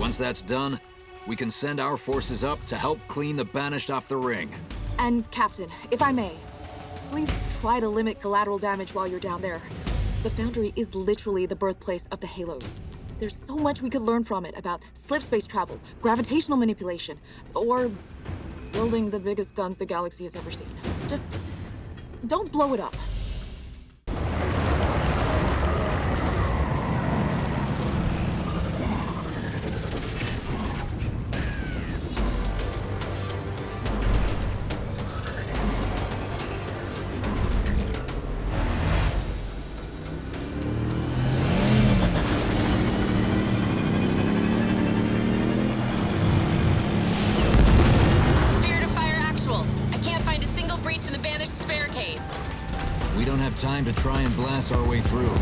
Once that's done, we can send our forces up to help clean the Banished off the ring. And Captain, if I may, please try to limit collateral damage while you're down there. The Foundry is literally the birthplace of the Halos. There's so much we could learn from it about slip space travel, gravitational manipulation, or building the biggest guns the galaxy has ever seen. Just don't blow it up. Time to try and blast our way through.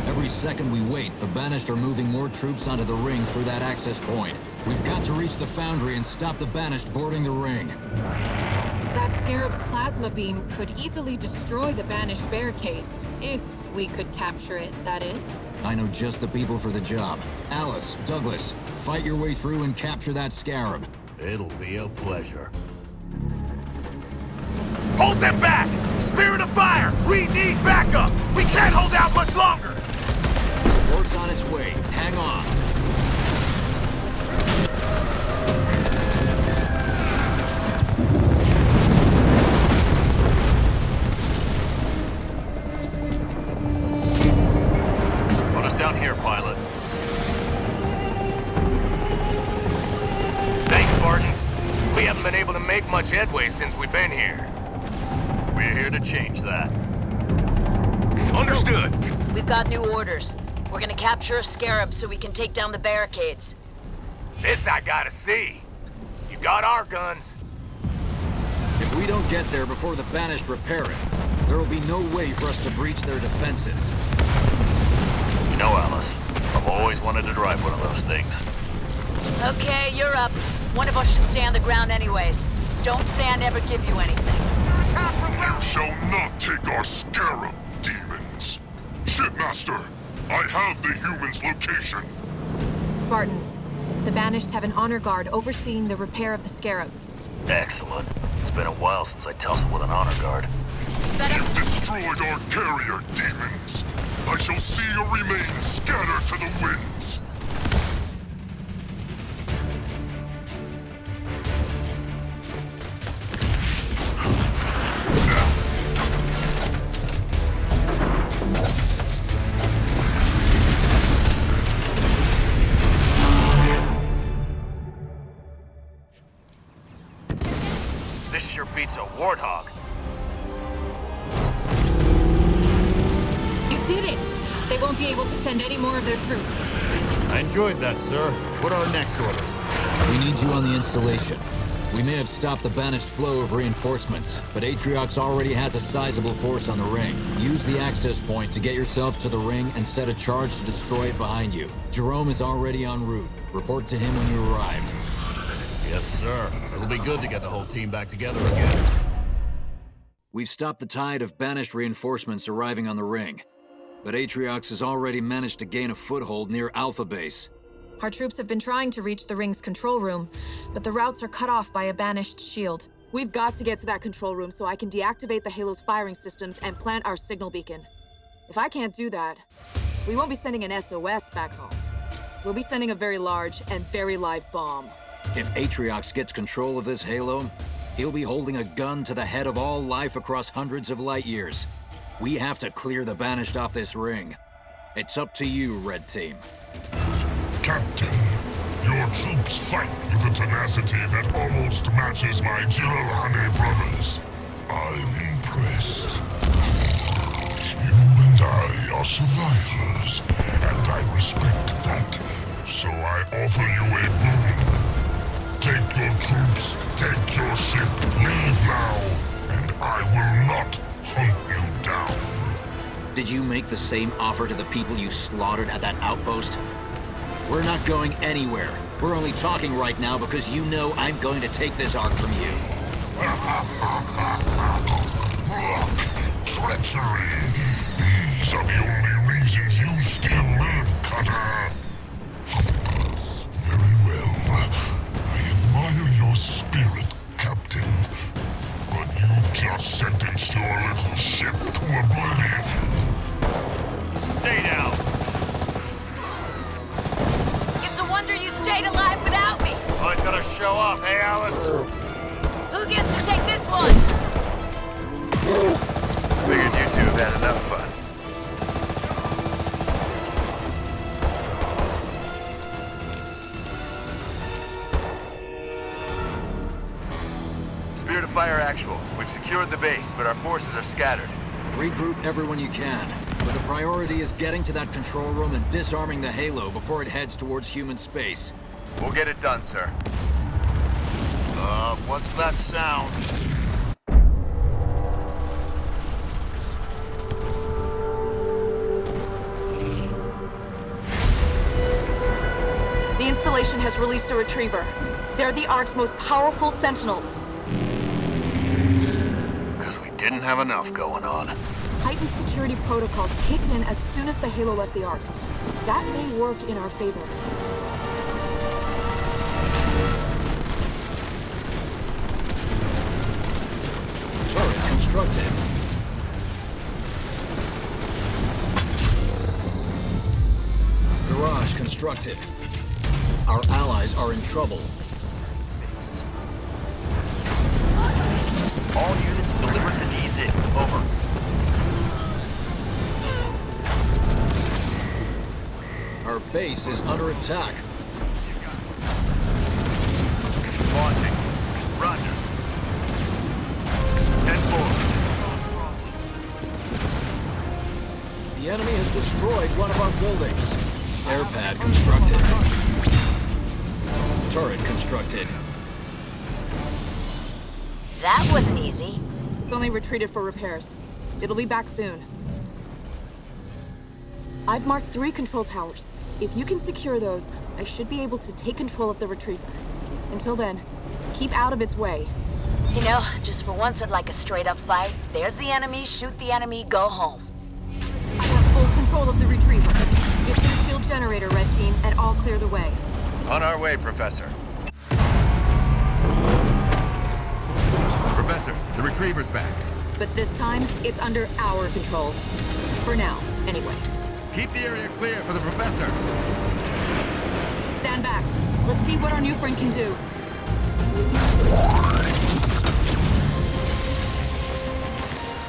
Every second we wait, the Banished are moving more troops onto the ring through that access point. We've got to reach the Foundry and stop the Banished boarding the ring. That Scarab's plasma beam could easily destroy the Banished barricades. If we could capture it, that is. I know just the people for the job. Alice, Douglas, fight your way through and capture that Scarab. It'll be a pleasure. Hold them back! Spirit of fire! We need backup! We can't hold out much longer! Support's on its way. Hang on. Put us down here, pilot. Thanks, Spartans. We haven't been able to make much headway since we've been here. We're here to change that. Understood. We've got new orders. We're gonna capture a Scarab so we can take down the barricades. This I gotta see. You got our guns. If we don't get there before the Banished repair it, there will be no way for us to breach their defenses. You know, Alice, I've always wanted to drive one of those things. Okay, you're up. One of us should stay on the ground anyways. Don't say I never give you anything. You shall not take our Scarab, demons. Shipmaster, I have the human's location. Spartans, the Banished have an honor guard overseeing the repair of the Scarab. Excellent. It's been a while since I tussled with an honor guard. You've destroyed our carrier, demons. I shall see your remains scatter to the winds. This sure beats a warthog. You did it! They won't be able to send any more of their troops. I enjoyed that, sir. What are our next orders? We need you on the installation. We may have stopped the banished flow of reinforcements, but Atriox already has a sizable force on the ring. Use the access point to get yourself to the ring and set a charge to destroy it behind you. Jerome is already en route. Report to him when you arrive. Yes, sir. It'll be good to get the whole team back together again. We've stopped the tide of banished reinforcements arriving on the ring, but Atriox has already managed to gain a foothold near Alpha Base. Our troops have been trying to reach the ring's control room, but the routes are cut off by a banished shield. We've got to get to that control room so I can deactivate the Halo's firing systems and plant our signal beacon. If I can't do that, we won't be sending an SOS back home. We'll be sending a very large and very live bomb. If Atriox gets control of this Halo, he'll be holding a gun to the head of all life across hundreds of light years. We have to clear the banished off this ring. It's up to you, Red Team. Captain, your troops fight with a tenacity that almost matches my Jiralhane brothers. I'm impressed. You and I are survivors, and I respect that. So I offer you a boon. Take your troops, take your ship, leave now, and I will not hunt you down. Did you make the same offer to the people you slaughtered at that outpost? We're not going anywhere. We're only talking right now because you know I'm going to take this Ark from you. Look, treachery. These are the only reasons you still live, Cutter. Very well. I admire your spirit, Captain. But you've just sentenced your little ship to oblivion. Stay down! It's a wonder you stayed alive without me. Always gotta show off, hey, Alice? Who gets to take this one? Figured you two have had enough fun. Spirit of Fire actual. We've secured the base, but our forces are scattered. Regroup everyone you can, but the priority is getting to that control room and disarming the Halo before it heads towards human space. We'll get it done, sir. What's that sound? The installation has released a retriever. They're the Ark's most powerful sentinels. Because we didn't have enough going on. Heightened security protocols kicked in as soon as the Halo left the Ark. That may work in our favor. Turret constructed. Garage constructed. Our allies are in trouble. All units delivered to DZ. Over. Our base is under attack. Launching. Roger. 10-4. The enemy has destroyed one of our buildings. Air pad constructed. Turret constructed. That wasn't easy. It's only retreated for repairs. It'll be back soon. I've marked 3 control towers. If you can secure those, I should be able to take control of the retriever. Until then, keep out of its way. You know, just for once I'd like a straight-up fight. There's the enemy, shoot the enemy, go home. I have full control of the retriever. Get to the shield generator, Red Team, and I'll clear the way. On our way, Professor. Professor, the retriever's back. But this time, it's under our control. For now, anyway. Keep the area clear for the Professor. Stand back. Let's see what our new friend can do.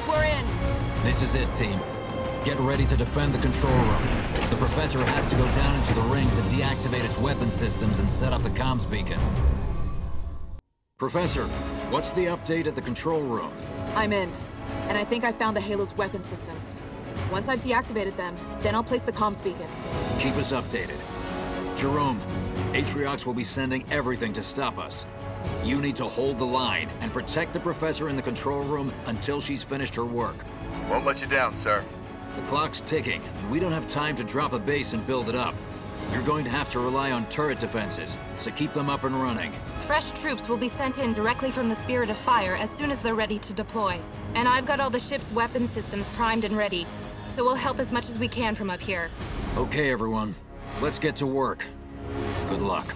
We're in. This is it, team. Get ready to defend the control room. The Professor has to go down into the ring to deactivate its weapon systems and set up the comms beacon. Professor, what's the update at the control room? I'm in, and I think I found the Halo's weapon systems. Once I've deactivated them, then I'll place the comms beacon. Keep us updated. Jerome, Atriox will be sending everything to stop us. You need to hold the line and protect the professor in the control room until she's finished her work. Won't let you down, sir. The clock's ticking, and we don't have time to drop a base and build it up. You're going to have to rely on turret defenses, so keep them up and running. Fresh troops will be sent in directly from the Spirit of Fire as soon as they're ready to deploy. And I've got all the ship's weapon systems primed and ready, so we'll help as much as we can from up here. Okay, everyone. Let's get to work. Good luck.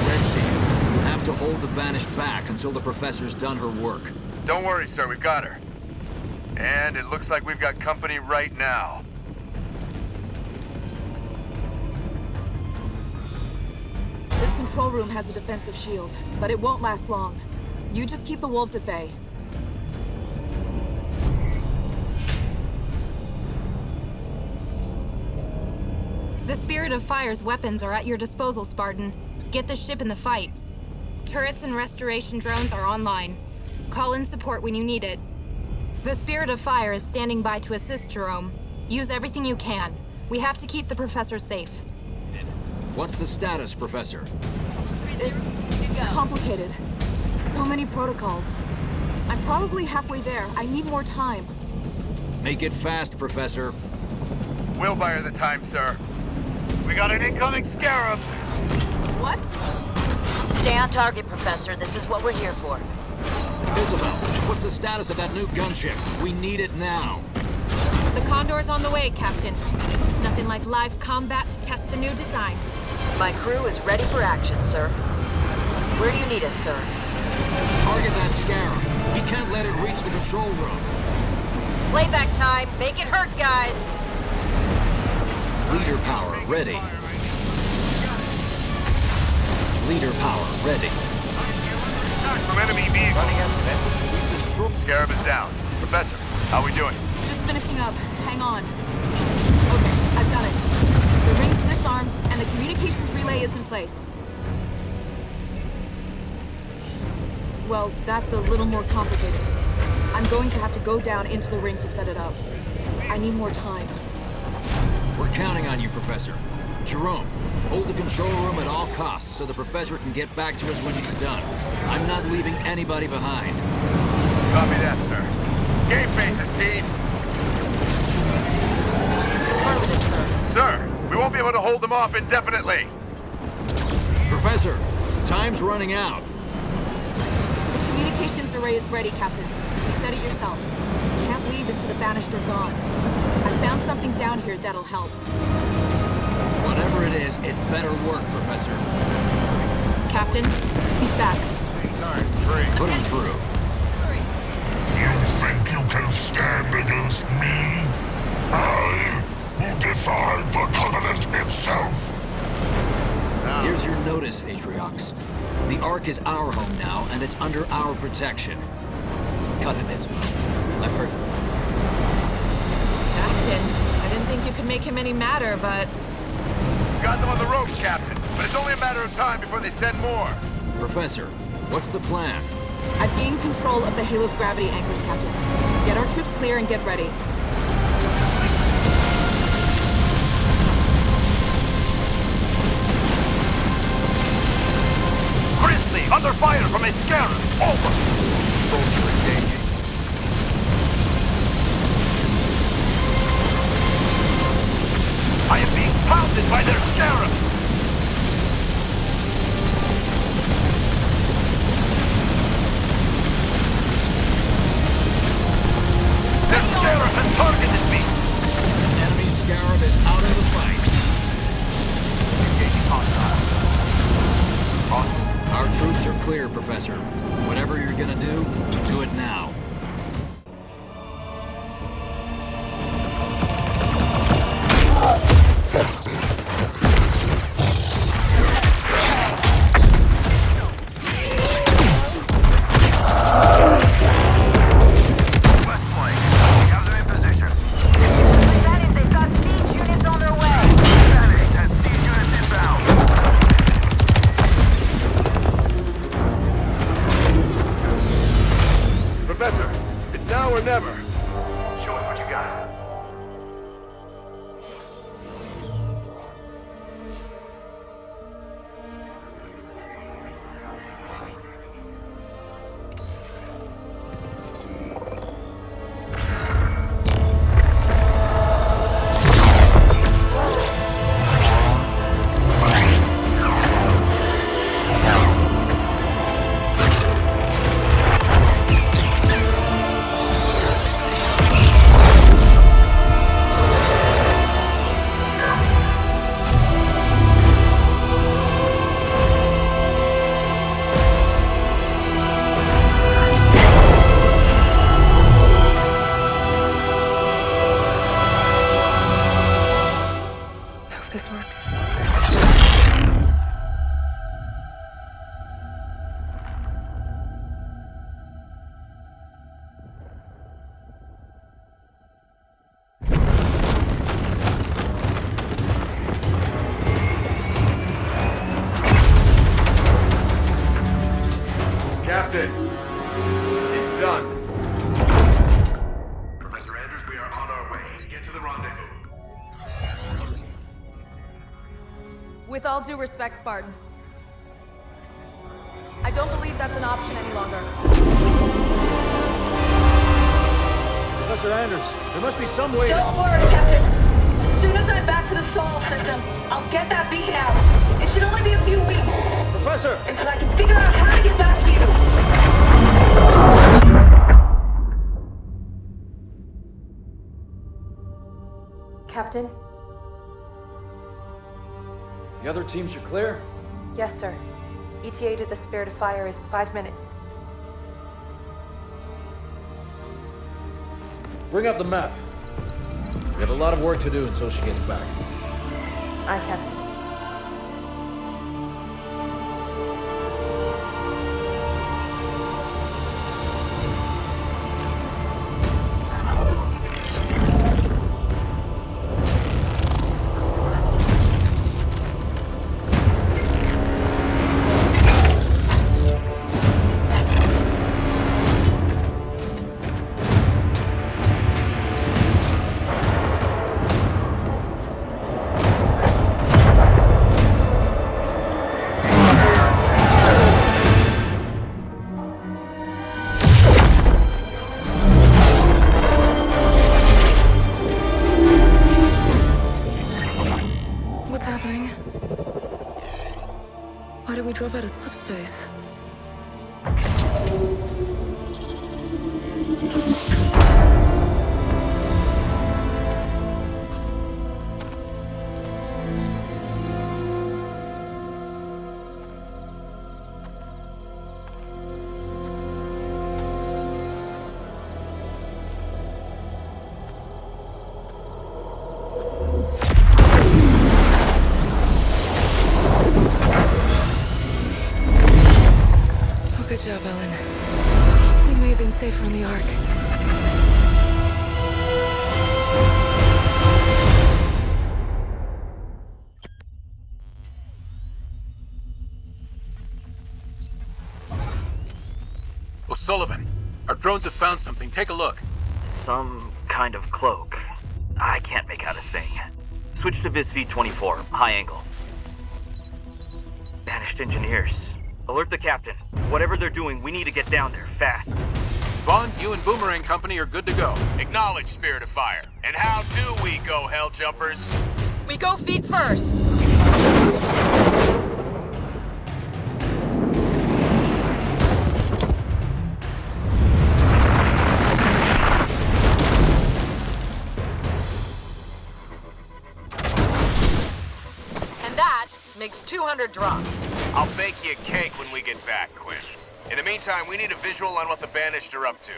Red Team, you have to hold the Banished back until the professor's done her work. Don't worry, sir, we've got her. And it looks like we've got company right now. This control room has a defensive shield, but it won't last long. You just keep the wolves at bay. The Spirit of Fire's weapons are at your disposal, Spartan. Get the ship in the fight. Turrets and restoration drones are online. Call in support when you need it. The Spirit of Fire is standing by to assist, Jerome. Use everything you can. We have to keep the professor safe. What's the status, Professor? It's complicated. So many protocols. I'm probably halfway there. I need more time. Make it fast, Professor. We'll buy her the time, sir. We got an incoming Scarab! What? Stay on target, Professor. This is what we're here for. Isabel, what's the status of that new gunship? We need it now. The Condor's on the way, Captain. Nothing like live combat to test a new design. My crew is ready for action, sir. Where do you need us, sir? Target that Scarab. We can't let it reach the control room. Playback time. Make it hurt, guys. Leader power ready. Leader power ready. From enemy vehicles. Running estimates. We've destroyed. Scarab is down. Professor, how we doing? Just finishing up. Hang on. Okay, I've done it. The ring's disarmed, and the communications relay is in place. Well, that's a little more complicated. I'm going to have to go down into the ring to set it up. I need more time. We're counting on you, Professor. Jerome, hold the control room at all costs so the Professor can get back to us when she's done. I'm not leaving anybody behind. Copy that, sir. Game faces, team! Affirmative, sir. Sir, we won't be able to hold them off indefinitely! Professor, time's running out. The communications array is ready, Captain. You said it yourself. Can't leave until the Banished are gone. I found something down here that'll help. Whatever it is, it better work, Professor. Captain, he's back. Things aren't free. Put him through. You think you can stand against me? I, who defied the Covenant itself. Here's your notice, Atriox. The Ark is our home now, and it's under our protection. Cut him, Isabel. I've heard enough. Captain, I didn't think you could make him any madder, but... Got them on the ropes, Captain, but it's only a matter of time before they send more. Professor, what's the plan? I've gained control of the Halo's gravity anchors, Captain. Get our troops clear and get ready. Grizzly, under fire from a Scarab! Over! Vulture engaging. I am being pounded by their Scarab! Their Scarab has targeted me! The enemy Scarab is out of the fight. Engaging hostiles. Hostiles. Our troops are clear, Professor. Whatever you're gonna do it now. Professor, this works. Captain, it's done. Professor Andrews, we are on our way. Get to the rendezvous. With all due respect, Spartan, I don't believe that's an option any longer. Professor Anders, there must be some way. Don't worry, Captain. As soon as I'm back to the Sol system, I'll get that beacon out. It should only be a few weeks. Professor! Until I can figure out how to get back to you. Captain? The other teams are clear? Yes, sir. ETA to the Spirit of Fire is 5 minutes. Bring up the map. We have a lot of work to do until she gets back. Aye, Captain. Why did we drop out of slip space? Good job, Ellen. We may have been safer on the Ark. O'Sullivan, our drones have found something. Take a look. Some kind of cloak. I can't make out a thing. Switch to BISV 24, high angle. Banished engineers. Alert the captain. Whatever they're doing, we need to get down there, fast. Vaughn, you and Boomerang Company are good to go. Acknowledge, Spirit of Fire. And how do we go, Hell Jumpers? We go feet first. And that makes 200 drops. I'll bake you a cake when we get back, Quinn. In the meantime, we need a visual on what the Banished are up to.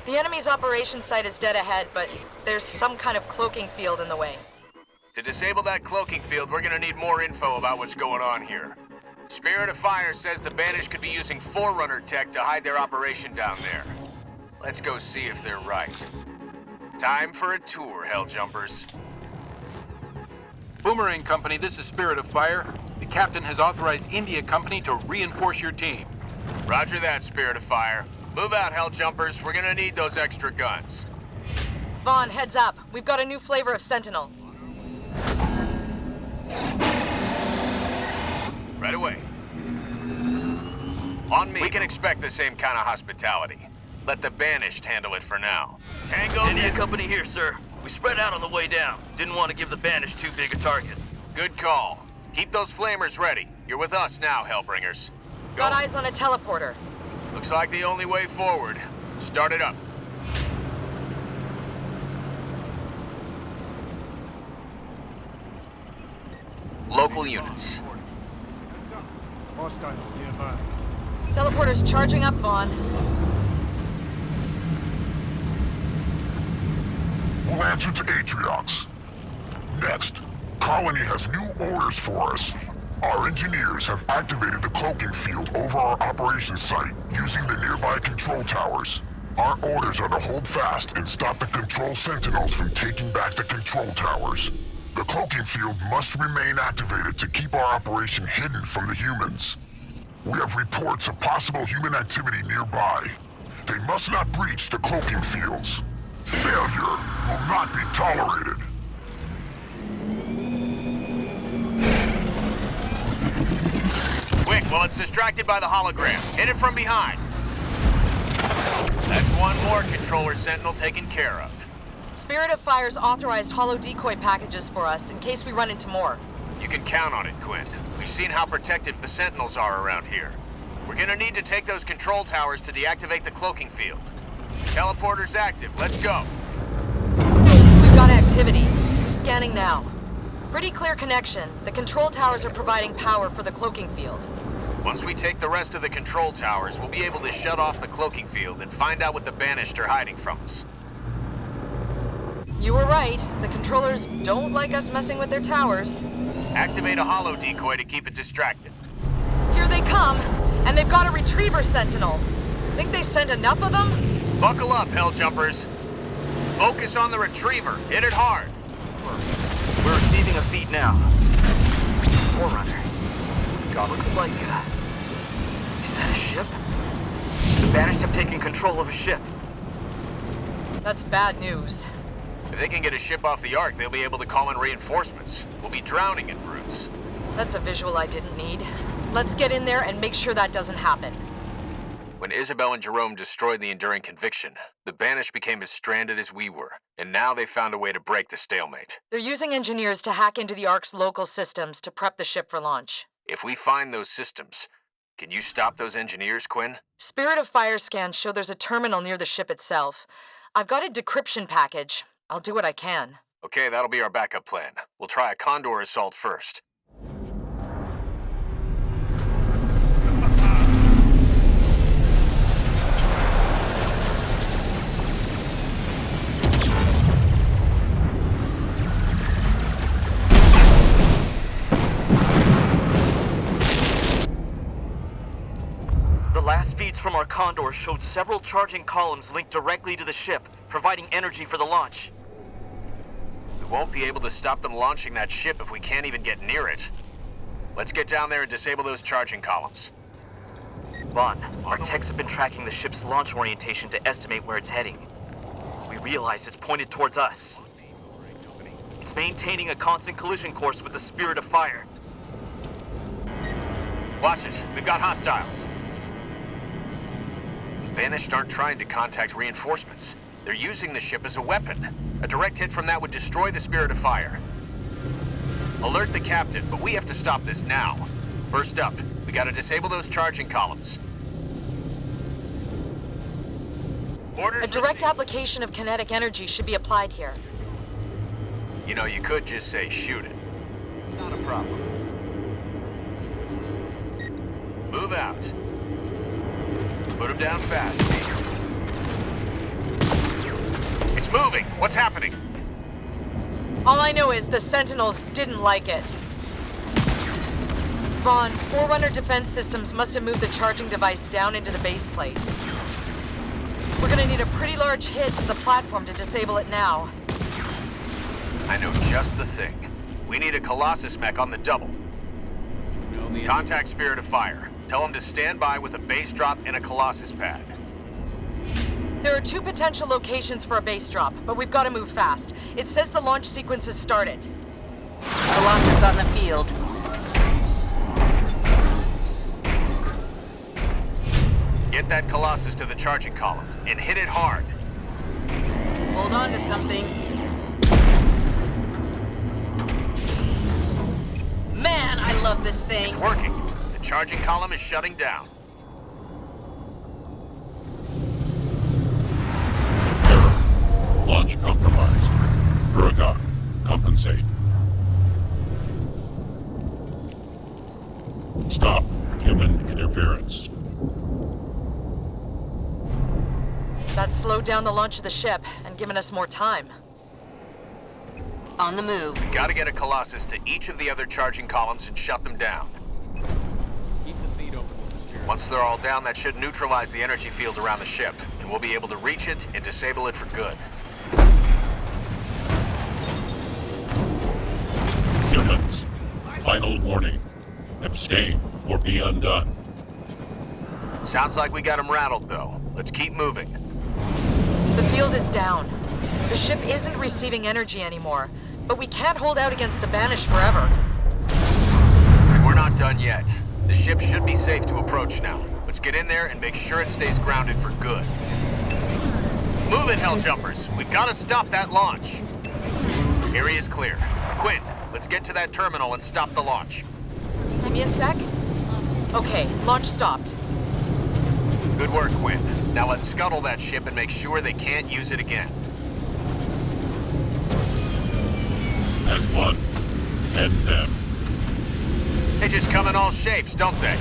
The enemy's operation site is dead ahead, but there's some kind of cloaking field in the way. To disable that cloaking field, we're gonna need more info about what's going on here. Spirit of Fire says the Banished could be using Forerunner tech to hide their operation down there. Let's go see if they're right. Time for a tour, Hell Jumpers. Boomerang Company, this is Spirit of Fire. The captain has authorized India Company to reinforce your team. Roger that, Spirit of Fire. Move out, Hell Jumpers. We're gonna need those extra guns. Vaughn, heads up. We've got a new flavor of Sentinel. Right away. On me. We can expect the same kind of hospitality. Let the Banished handle it for now. Tango. India Company here, sir. We spread out on the way down. Didn't want to give the Banished too big a target. Good call. Keep those flamers ready. You're with us now, Hellbringers. Go. Got eyes on a teleporter. Looks like the only way forward. Start it up. Local units. Hostiles nearby. Teleporter's charging up, Vaughn. We'll answer to Atriox. Next, colony has new orders for us. Our engineers have activated the cloaking field over our operations site using the nearby control towers. Our orders are to hold fast and stop the control sentinels from taking back the control towers. The cloaking field must remain activated to keep our operation hidden from the humans. We have reports of possible human activity nearby. They must not breach the cloaking fields. Failure will not be tolerated. Quick, while it's distracted by the hologram, hit it from behind. That's one more controller sentinel taken care of. Spirit of Fire's authorized holo decoy packages for us in case we run into more. You can count on it, Quinn. We've seen how protective the sentinels are around here. We're gonna need to take those control towers to deactivate the cloaking field. Teleporter's active. Let's go. We've got activity. Scanning now. Pretty clear connection. The control towers are providing power for the cloaking field. Once we take the rest of the control towers, we'll be able to shut off the cloaking field and find out what the Banished are hiding from us. You were right. The controllers don't like us messing with their towers. Activate a holo decoy to keep it distracted. Here they come, and they've got a retriever sentinel. Think they sent enough of them? Buckle up, Helljumpers. Focus on the retriever. Hit it hard. We're receiving a feed now. Forerunner. God, looks like, is that a ship? The Banished have taken control of a ship. That's bad news. If they can get a ship off the Ark, they'll be able to call in reinforcements. We'll be drowning in brutes. That's a visual I didn't need. Let's get in there and make sure that doesn't happen. When Isabel and Jerome destroyed the Enduring Conviction, the Banished became as stranded as we were, and now they found a way to break the stalemate. They're using engineers to hack into the Ark's local systems to prep the ship for launch. If we find those systems, can you stop those engineers, Quinn? Spirit of Fire scans show there's a terminal near the ship itself. I've got a decryption package. I'll do what I can. Okay, that'll be our backup plan. We'll try a Condor assault first. The last feeds from our Condor showed several charging columns linked directly to the ship, providing energy for the launch. We won't be able to stop them launching that ship if we can't even get near it. Let's get down there and disable those charging columns. Vaughn, our techs have been tracking the ship's launch orientation to estimate where it's heading. We realize it's pointed towards us. It's maintaining a constant collision course with the Spirit of Fire. Watch it. We've got hostiles. The Banished aren't trying to contact reinforcements. They're using the ship as a weapon. A direct hit from that would destroy the Spirit of Fire. Alert the captain, but we have to stop this now. First up, we gotta disable those charging columns. Orders A direct received. application of kinetic energy should be applied here. You know, you could just say shoot it. Not a problem. Move out. Put him down fast, team. It's moving! What's happening? All I know is the Sentinels didn't like it. Vaughn, Forerunner defense systems must have moved the charging device down into the base plate. We're gonna need a pretty large hit to the platform to disable it now. I know just the thing. We need a Colossus mech on the double. Contact Spirit of Fire. Tell them to stand by with a base drop and a Colossus pad. There are 2 potential locations for a base drop, but we've got to move fast. It says the launch sequence has started. Colossus on the field. Get that Colossus to the charging column and hit it hard. Hold on to something. Man, I love this thing. It's working. The charging column is shutting down. Launch compromised. Verga, compensate. Stop human interference. That slowed down the launch of the ship and given us more time. On the move. We gotta get a Colossus to each of the other charging columns and shut them down. Keep the feed open with the Spirit. Once they're all down, that should neutralize the energy field around the ship, and we'll be able to reach it and disable it for good. Humans, final warning. Abstain or be undone. Sounds like we got them rattled, though. Let's keep moving. The field is down. The ship isn't receiving energy anymore, but we can't hold out against the Banished forever. And we're not done yet. The ship should be safe to approach now. Let's get in there and make sure it stays grounded for good. Move it, Helljumpers! We've got to stop that launch! Area is clear. Quinn, let's get to that terminal and stop the launch. Give me a sec. Okay, launch stopped. Good work, Quinn. Now let's scuttle that ship and make sure they can't use it again. As one, end them. They just come in all shapes, don't they?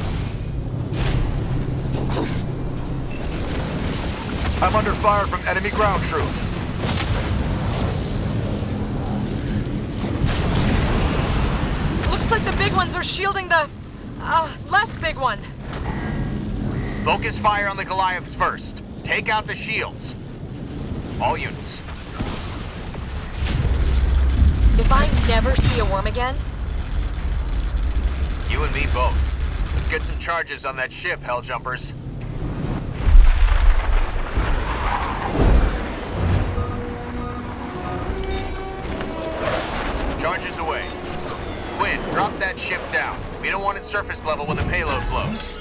I'm under fire from enemy ground troops. Looks like the big ones are shielding the, less big one. Focus fire on the Goliaths first. Take out the shields. All units. If I never see a worm again? You and me both. Let's get some charges on that ship, Helljumpers. Charges away. Quinn, drop that ship down. We don't want it surface level when the payload blows.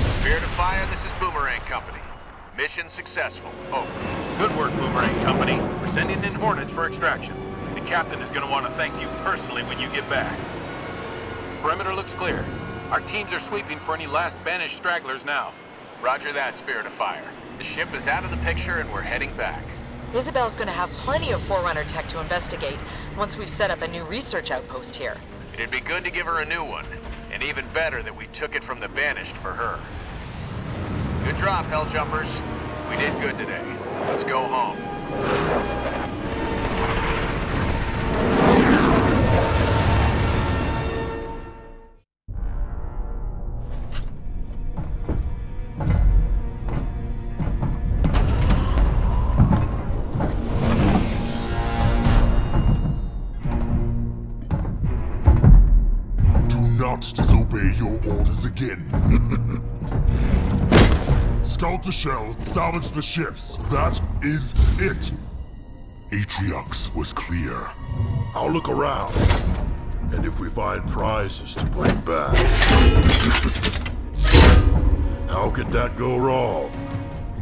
Spirit of Fire, this is Boomerang Company. Mission successful. Over. Good work, Boomerang Company. We're sending in Hornets for extraction. The captain is going to want to thank you personally when you get back. Perimeter looks clear. Our teams are sweeping for any last banished stragglers now. Roger that, Spirit of Fire. The ship is out of the picture and we're heading back. Isabel's gonna have plenty of Forerunner tech to investigate once we've set up a new research outpost here. It'd be good to give her a new one, and even better that we took it from the Banished for her. Good job, Helljumpers. We did good today. Let's go home. Disobey your orders again. Scout the shell, salvage the ships. That is it. Atriox was clear. I'll look around. And if we find prizes to bring back... How could that go wrong?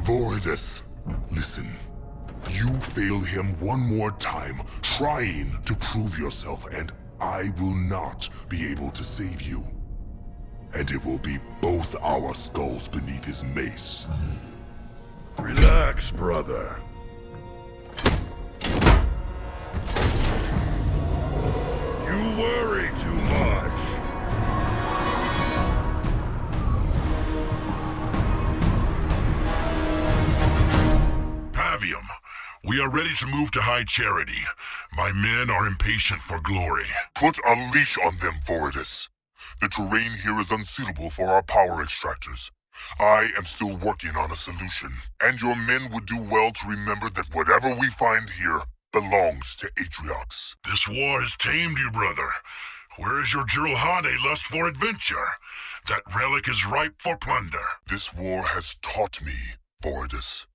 Voridus, listen. You fail him one more time, trying to prove yourself, and I will not be able to save you. And it will be both our skulls beneath his mace. Relax, brother. You worry too much. Pavium, we are ready to move to High Charity. My men are impatient for glory. Put a leash on them, Voridus. The terrain here is unsuitable for our power extractors. I am still working on a solution, and your men would do well to remember that whatever we find here belongs to Atriox. This war has tamed you, brother. Where is your Jirulhane lust for adventure? That relic is ripe for plunder. This war has taught me, Voridus.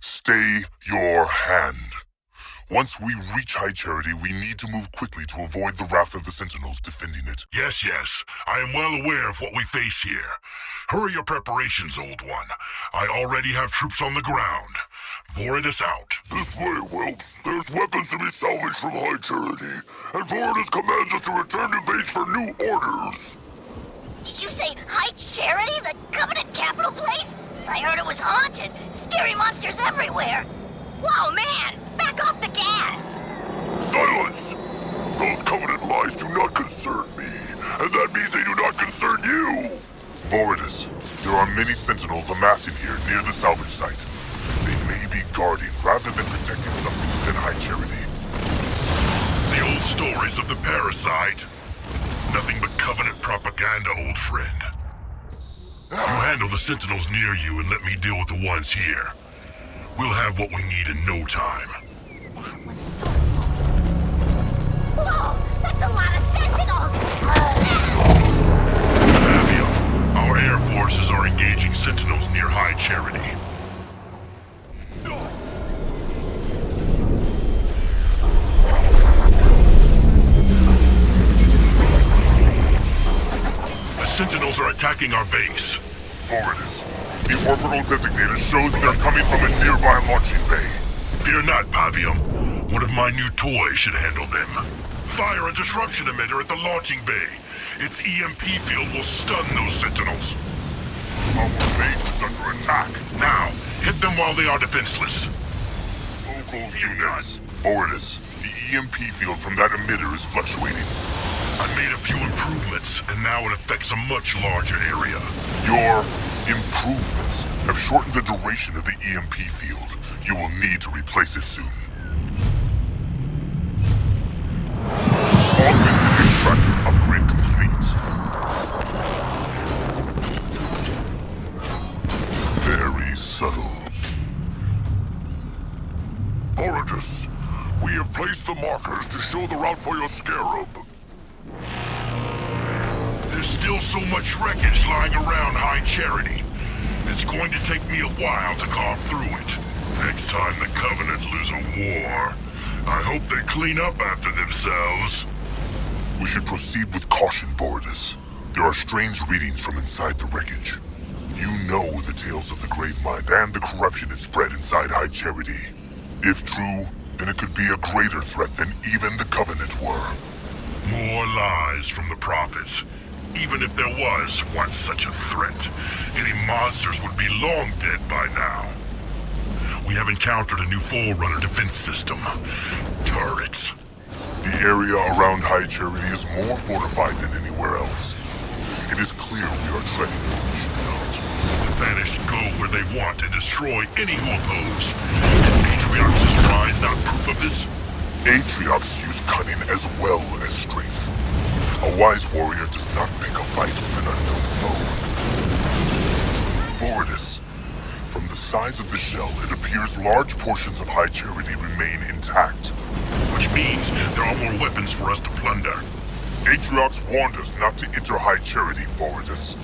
Stay your hand. Once we reach High Charity, we need to move quickly to avoid the wrath of the Sentinels defending it. Yes. I am well aware of what we face here. Hurry your preparations, Old One. I already have troops on the ground. Voridus out. This way, whelps. There's weapons to be salvaged from High Charity, and Voridus commands us to return to base for new orders. Did you say High Charity, the Covenant capital place? I heard it was haunted. Scary monsters everywhere. Whoa, man! Back off the gas! Silence! Those Covenant lies do not concern me, and that means they do not concern you! Forwardus, there are many sentinels amassing here near the salvage site. They may be guarding rather than protecting something within High Charity. The old stories of the parasite. Nothing but Covenant propaganda, old friend. You handle the sentinels near you and let me deal with the ones here. We'll have what we need in no time. Whoa! That's a lot of sentinels! Abiel, our air forces are engaging sentinels near High Charity. The sentinels are attacking our base. Forwardus, the orbital designator shows they're coming from a nearby launching bay. Fear not, Pavium. One of my new toys should handle them. Fire a disruption emitter at the launching bay. Its EMP field will stun those sentinels. Our base is under attack. Now, hit them while they are defenseless. Local units. Forwardus, the EMP field from that emitter is fluctuating. I made a few improvements, and now it affects a much larger area. Your improvements have shortened the duration of the EMP field. You will need to replace it soon. Augmented extractor upgrade complete. Very subtle. Forwardus, we have placed the markers to show the route for your scarab. There's still so much wreckage lying around High Charity. It's going to take me a while to carve through it. Next time the Covenant lose a war, I hope they clean up after themselves. We should proceed with caution, Forwardus. There are strange readings from inside the wreckage. You know the tales of the Gravemind and the corruption it spread inside High Charity. If true, then it could be a greater threat than even the Covenant were. More lies from the prophets. Even if there was once such a threat, any monsters would be long dead by now. We have encountered a new Forerunner defense system. Turrets. The area around High Charity is more fortified than anywhere else. It is clear we are treading where we should not. The Banished go where they want and destroy any who oppose. Is Atriox's rise not proof of this? Atriox use cunning as well as strength. A wise warrior does not pick a fight with an unknown foe. Forwardus, from the size of the shell, it appears large portions of High Charity remain intact. Which means there are more weapons for us to plunder. Atriox warned us not to enter High Charity, Forwardus.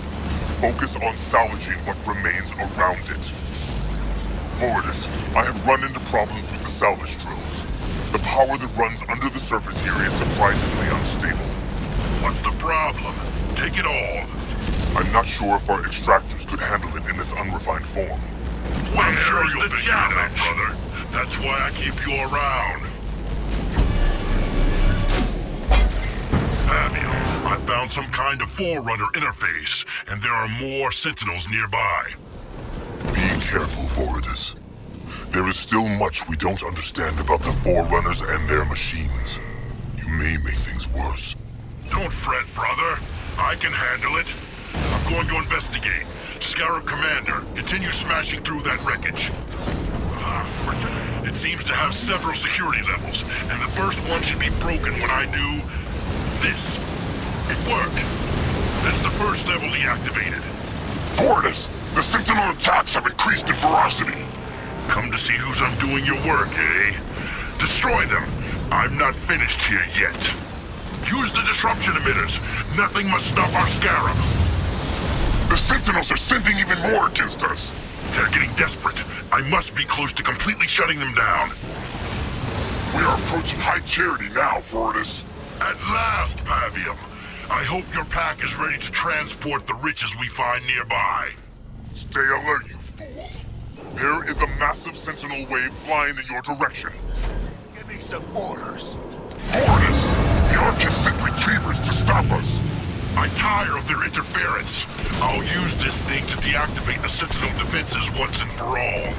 Focus on salvaging what remains around it. Forwardus, I have run into problems with the salvage drills. The power that runs under the surface here is surprisingly unstable. What's the problem? Take it all. I'm not sure if our extractors could handle it in this unrefined form. I'm sure you'll figure it out, brother. That's why I keep you around. Abiel, I found some kind of Forerunner interface, and there are more sentinels nearby. Be careful, Forwardus. There is still much we don't understand about the Forerunners and their machines. You may make things worse. Don't fret, brother. I can handle it. I'm going to investigate. Scarab Commander, continue smashing through that wreckage. It seems to have several security levels, and the first one should be broken when I do this. It worked. That's the first level deactivated. Forwardus, the Sentinel attacks have increased in ferocity. Come to see who's undoing your work, eh? Destroy them. I'm not finished here yet. Use the disruption emitters. Nothing must stop our Scarab. The Sentinels are sending even more against us. They're getting desperate. I must be close to completely shutting them down. We are approaching High Charity now, Forwardus. At last, Pavium. I hope your pack is ready to transport the riches we find nearby. Stay alert, you fool. There is a massive Sentinel wave flying in your direction. Give me some orders. Forwardus, the Ark has sent retrievers to stop us. I tire of their interference. I'll use this thing to deactivate the Sentinel defenses once and for all.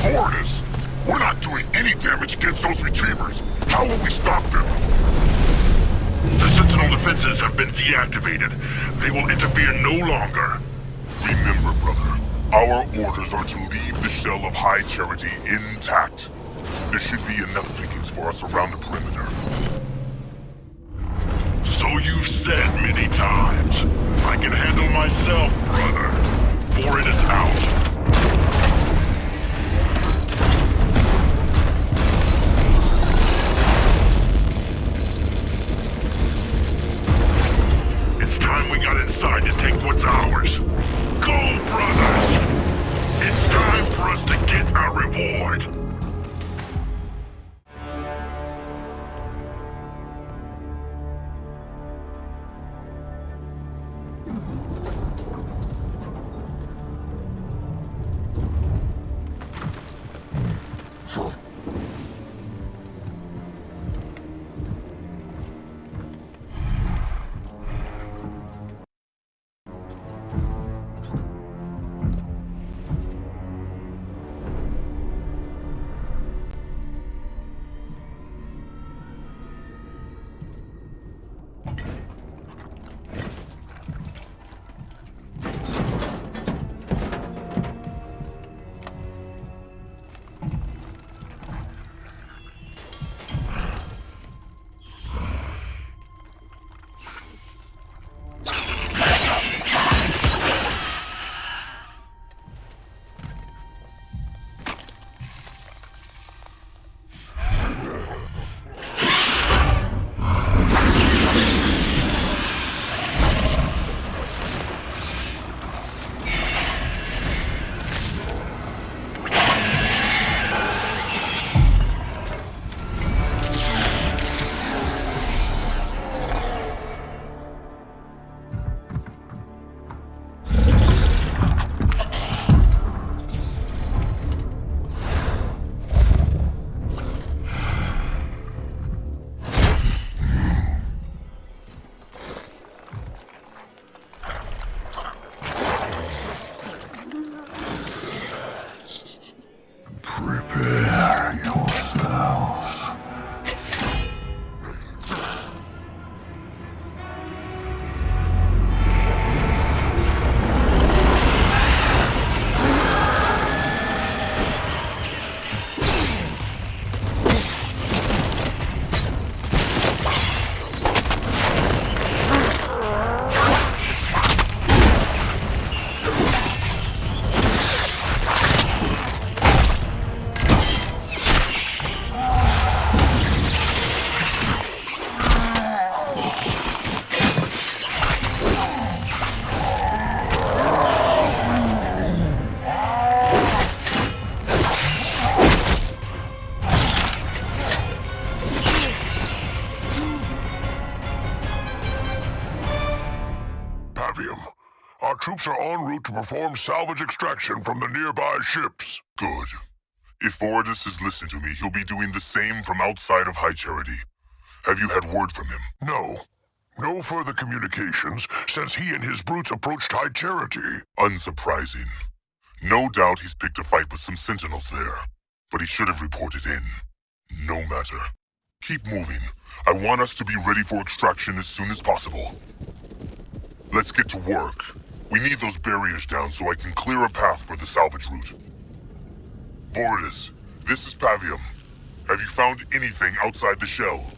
Forwardus, we're not doing any damage against those retrievers. How will we stop them? The Sentinel defenses have been deactivated. They will interfere no longer. Remember, brother, our orders are to leave the shell of High Charity intact. There should be enough pickings for us around the perimeter. So you've said many times. I can handle myself, brother. Forerunner out. It's time we got inside to take what's ours. Go, brothers! It's time for us to get our reward. Our troops are en route to perform salvage extraction from the nearby ships. Good. If Voridus is listening to me, he'll be doing the same from outside of High Charity. Have you had word from him? No. No further communications since he and his brutes approached High Charity. Unsurprising. No doubt he's picked a fight with some sentinels there, but he should have reported in. No matter. Keep moving. I want us to be ready for extraction as soon as possible. Let's get to work. We need those barriers down so I can clear a path for the salvage route. Voridus, this is Pavium. Have you found anything outside the shell?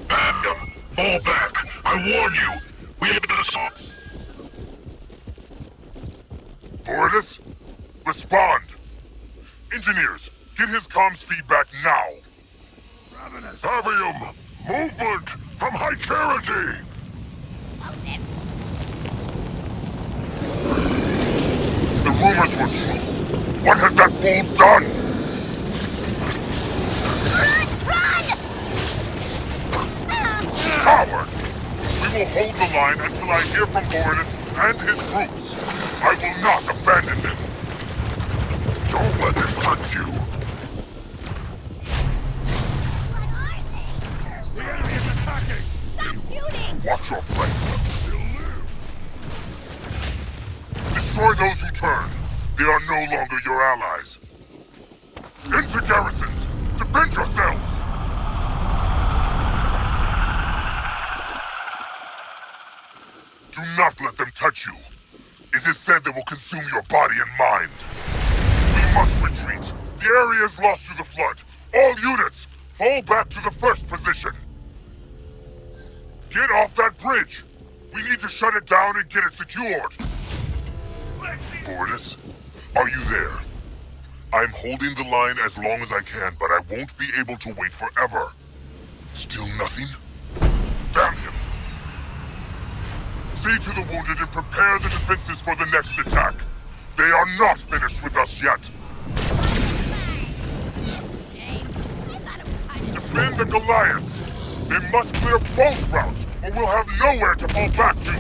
Pavium, fall back. I warn you. We have been assaulted. Voridus, respond. Engineers, get his comms feedback now. Pavium, movement from High Charity. The rumors were true. What has that fool done? Run! Coward! We will hold the line until I hear from Voridus and his troops. I will not abandon them. Don't let them touch you. What are they? The enemy is attacking. Stop shooting! Watch your flanks. Destroy those who turn. They are no longer your allies. Into garrisons! Defend yourselves! Do not let them touch you. It is said they will consume your body and mind. We must retreat. The area is lost to the flood. All units, fall back to the first position. Get off that bridge. We need to shut it down and get it secured. Fortis, are you there? I'm holding the line as long as I can, but I won't be able to wait forever. Still nothing? Damn him! See to the wounded and prepare the defenses for the next attack. They are not finished with us yet. Defend the Goliaths! They must clear both routes, or we'll have nowhere to fall back to!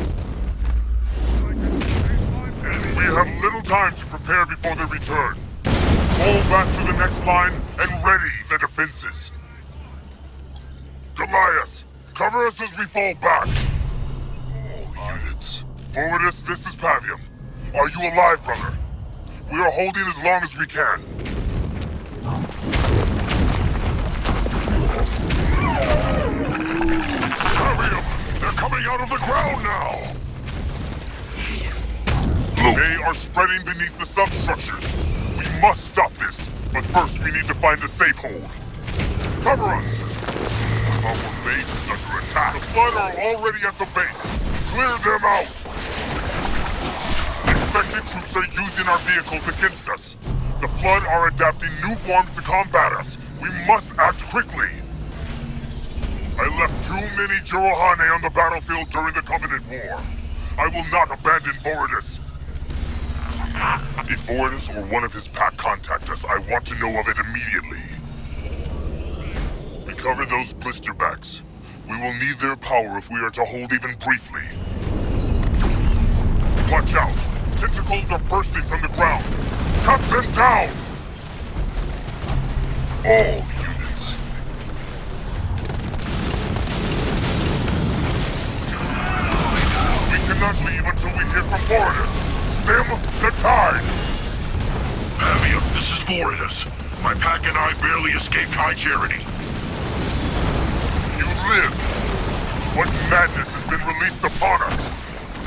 We have little time to prepare before they return. Fall back to the next line and ready the defenses. Goliaths, cover us as we fall back. All units. Forwardus, this is Pavium. Are you alive, brother? We are holding as long as we can. Pavium! They're coming out of the ground now! They are spreading beneath the substructures. We must stop this, but first we need to find a safe hold. Cover us! Our base is under attack. The Flood are already at the base. Clear them out! Infected troops are using our vehicles against us. The Flood are adapting new forms to combat us. We must act quickly. I left too many Jirohane on the battlefield during the Covenant War. I will not abandon Voridus. If Voridus or one of his pack contact us, I want to know of it immediately. Recover those blisterbacks. We will need their power if we are to hold even briefly. Watch out! Tentacles are bursting from the ground! Cut them down! All units. We cannot leave until we hear from Voridus. Stem the tide! Pavium, this is Voridus. My pack and I barely escaped High Charity. You live! What madness has been released upon us?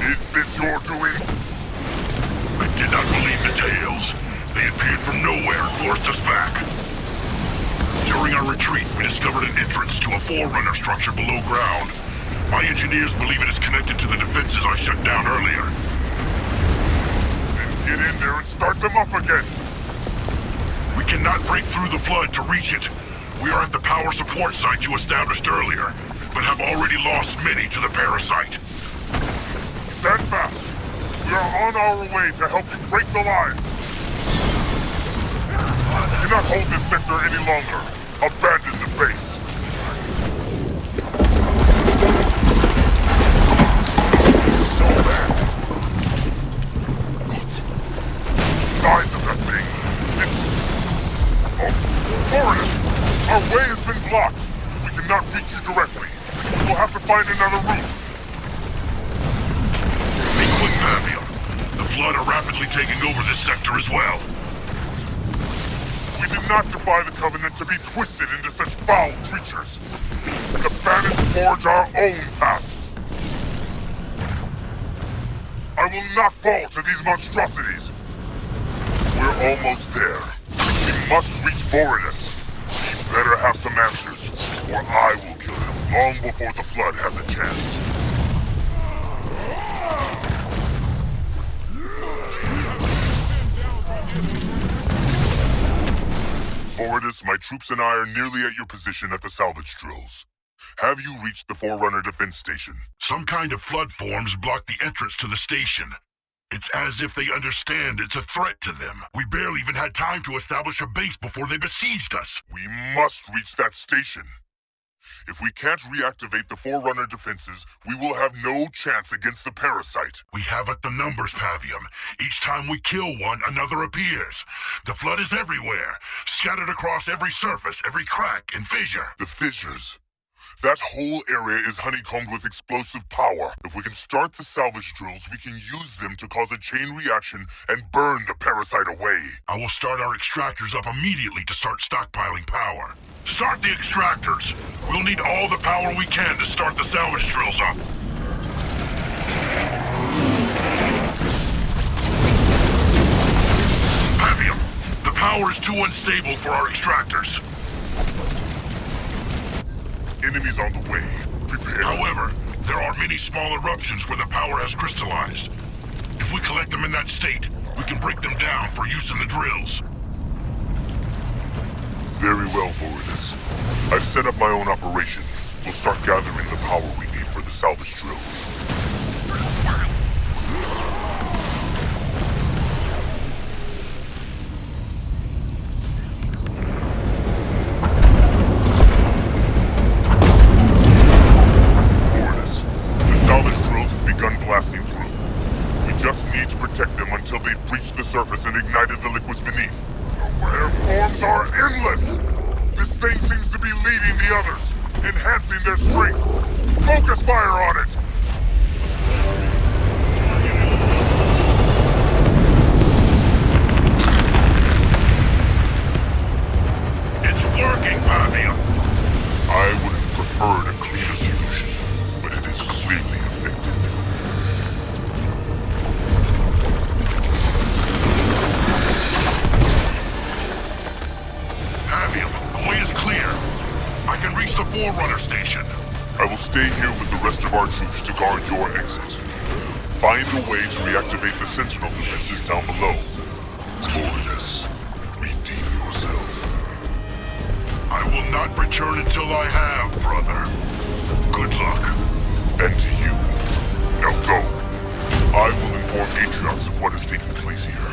Is this your doing? I did not believe the tales. They appeared from nowhere and forced us back. During our retreat, we discovered an entrance to a Forerunner structure below ground. My engineers believe it is connected to the defenses I shut down earlier. Get in there and start them up again! We cannot break through the flood to reach it. We are at the power support site you established earlier, but have already lost many to the parasite. Stand fast! We are on our way to help you break the lines! We cannot hold this sector any longer. Abandon the base. So bad. Size of that thing. It's... Oh, Forest! Our way has been blocked. We cannot reach you directly. We'll have to find another route. Be quick, Pavium. The Flood are rapidly taking over this sector as well. We did not defy the Covenant to be twisted into such foul creatures. The Banished forge our own path. I will not fall to these monstrosities. We're almost there. We must reach Voridus. He better have some answers, or I will kill him long before the Flood has a chance. Voridus, my troops and I are nearly at your position at the salvage drills. Have you reached the Forerunner defense station? Some kind of flood forms block the entrance to the station. It's as if they understand it's a threat to them. We barely even had time to establish a base before they besieged us. We must reach that station. If we can't reactivate the Forerunner defenses, we will have no chance against the parasite. We haven't the numbers, Pavium. Each time we kill one, another appears. The Flood is everywhere, scattered across every surface, every crack and fissure. The fissures. That whole area is honeycombed with explosive power. If we can start the salvage drills, we can use them to cause a chain reaction and burn the parasite away. I will start our extractors up immediately to start stockpiling power. Start the extractors! We'll need all the power we can to start the salvage drills up. power is too unstable for our extractors. Enemies on the way. Prepare. However, there are many small eruptions where the power has crystallized. If we collect them in that state, we can break them down for use in the drills. Very well, Voridus. I've set up my own operation. We'll start gathering the power we need for the salvage drills. Voridus, the salvage drills have begun blasting through. We just need to protect them until they've breached the surface and ignited the liquids beneath. Their forms are endless! This thing seems to be leading the others, enhancing their strength. Focus fire on it! It's working, Pavium! I would have preferred a cleaner solution, but it is clearly effective. The way is clear. I can reach the Forerunner station. I will stay here with the rest of our troops to guard your exit. Find a way to reactivate the Sentinel defenses down below. Voridus, redeem yourself. I will not return until I have, brother. Good luck. And to you. Now go. I will inform Atriox of what is taking place here.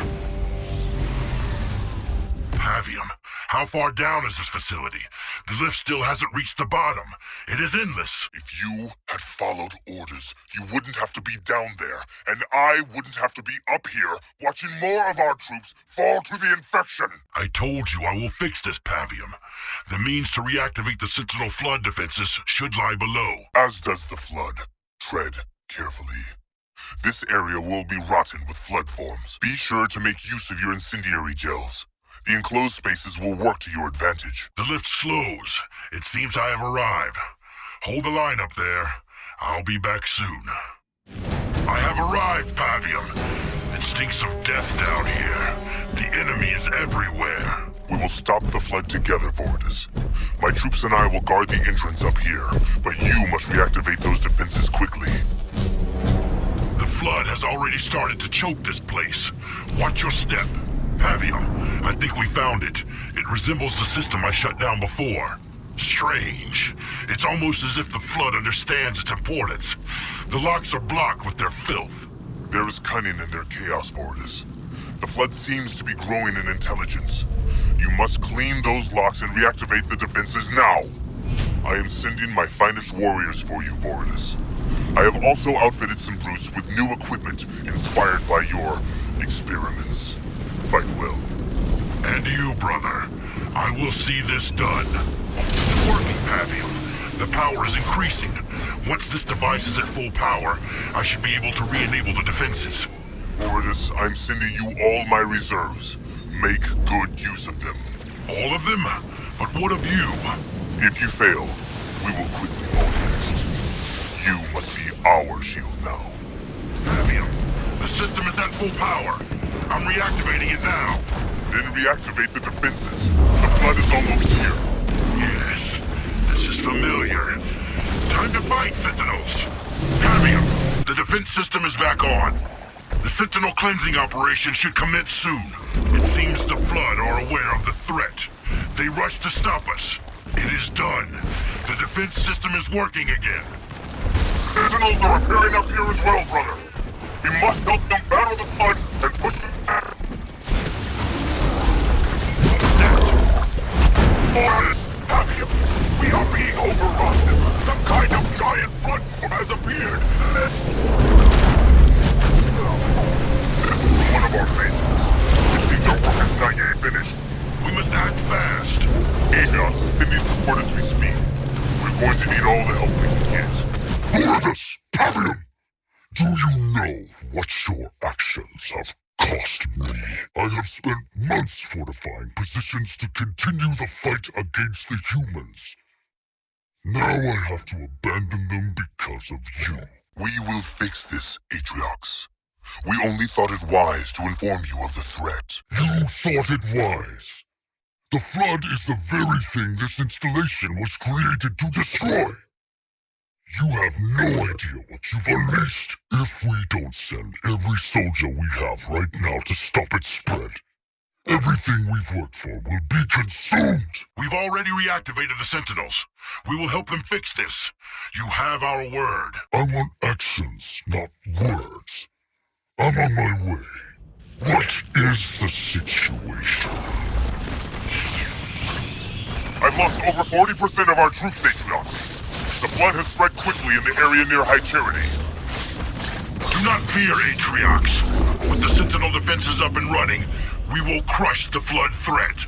Pavium, how far down is this facility? The lift still hasn't reached the bottom. It is endless. If you had followed orders, you wouldn't have to be down there, and I wouldn't have to be up here watching more of our troops fall to the infection. I told you I will fix this, Pavium. The means to reactivate the Sentinel flood defenses should lie below. As does the flood. Tread carefully. This area will be rotten with flood forms. Be sure to make use of your incendiary gels. The enclosed spaces will work to your advantage. The lift slows. It seems I have arrived. Hold the line up there. I'll be back soon. I have arrived, Pavium. It stinks of death down here. The enemy is everywhere. We will stop the flood together, Voridus. My troops and I will guard the entrance up here, but you must reactivate those defenses quickly. The flood has already started to choke this place. Watch your step. Pavium, I think we found it. It resembles the system I shut down before. Strange. It's almost as if the flood understands its importance. The locks are blocked with their filth. There is cunning in their chaos, Voridus. The flood seems to be growing in intelligence. You must clean those locks and reactivate the defenses now. I am sending my finest warriors for you, Voridus. I have also outfitted some brutes with new equipment inspired by your experiments. Fight well. And you, brother. I will see this done. It's working, Pavium. The power is increasing. Once this device is at full power, I should be able to re-enable the defenses. Voridus, I'm sending you all my reserves. Make good use of them. All of them? But what of you? If you fail, we will quickly fall next. You must be our shield now. Pavium, the system is at full power. I'm reactivating it now. Then reactivate the defenses. The flood is almost here. Yes, this is familiar. Time to fight, Sentinels. Pavium, the defense system is back on. The Sentinel cleansing operation should commence soon. It seems the flood are aware of the threat. They rush to stop us. It is done. The defense system is working again. Sentinels are appearing up here as well, brother. We must help them battle the flood and push them back. Boris, Pavium, we are being overrun. Some kind of giant flood form has appeared. One of our bases. It seems our work is not yet finished. We must act fast. Ajax is sending support as we speak. We're going to need all the help we can get. Voridus, Pavium, do you know what your actions have cost me? I have spent months fortifying positions to continue the fight against the humans. Now I have to abandon them because of you. We will fix this, Atriox. We only thought it wise to inform you of the threat. You thought it wise. The Flood is the very thing this installation was created to destroy. You have no idea what you've unleashed. If we don't send every soldier we have right now to stop its spread, everything we've worked for will be consumed. We've already reactivated the Sentinels. We will help them fix this. You have our word. I want actions, not words. I'm on my way. What is the situation? I've lost over 40% of our troops, Atriox. The Flood has spread quickly in the area near High Charity. Do not fear, Atriox. With the Sentinel defenses up and running, we will crush the Flood threat.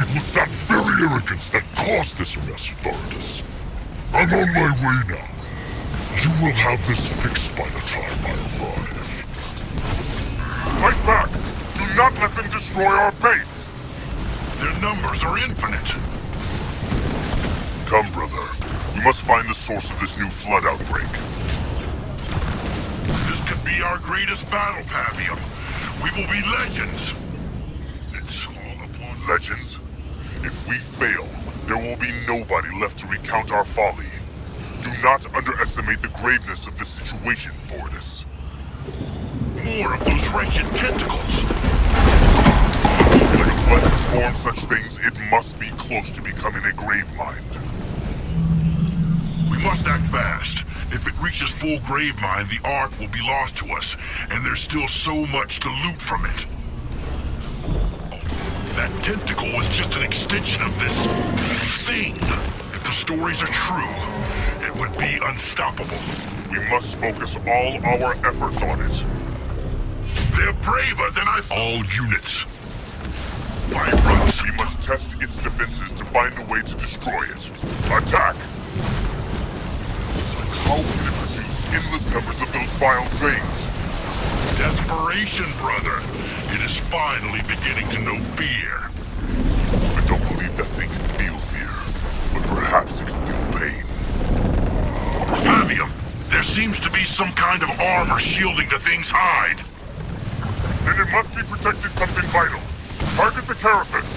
It was that very arrogance that caused this mess, Voridus. I'm on my way now. You will have this fixed by the time I arrive. Fight back! Do not let them destroy our base! Their numbers are infinite. Come, brother. We must find the source of this new Flood outbreak. This could be our greatest battle, Pavium. We will be legends. It's all upon... Legends? If we fail, there will be nobody left to recount our folly. Do not underestimate the graveness of this situation, Voridus. More of those wretched tentacles. When a Flood can form such things, it must be close to becoming a grave mine. We must act fast. If it reaches full grave mine, the Ark will be lost to us, and there's still so much to loot from it. That tentacle was just an extension of this thing. If the stories are true, it would be unstoppable. We must focus all our efforts on it. They're braver than I thought. All units. By runs. We must test its defenses to find a way to destroy it. Attack! How can it produce endless numbers of those vile things? Desperation, brother. It is finally beginning to know fear. I don't believe that thing can feel fear, but perhaps it can feel pain. Pavium, there seems to be some kind of armor shielding the thing's hide. Then it must be protecting something vital. Target the carapace.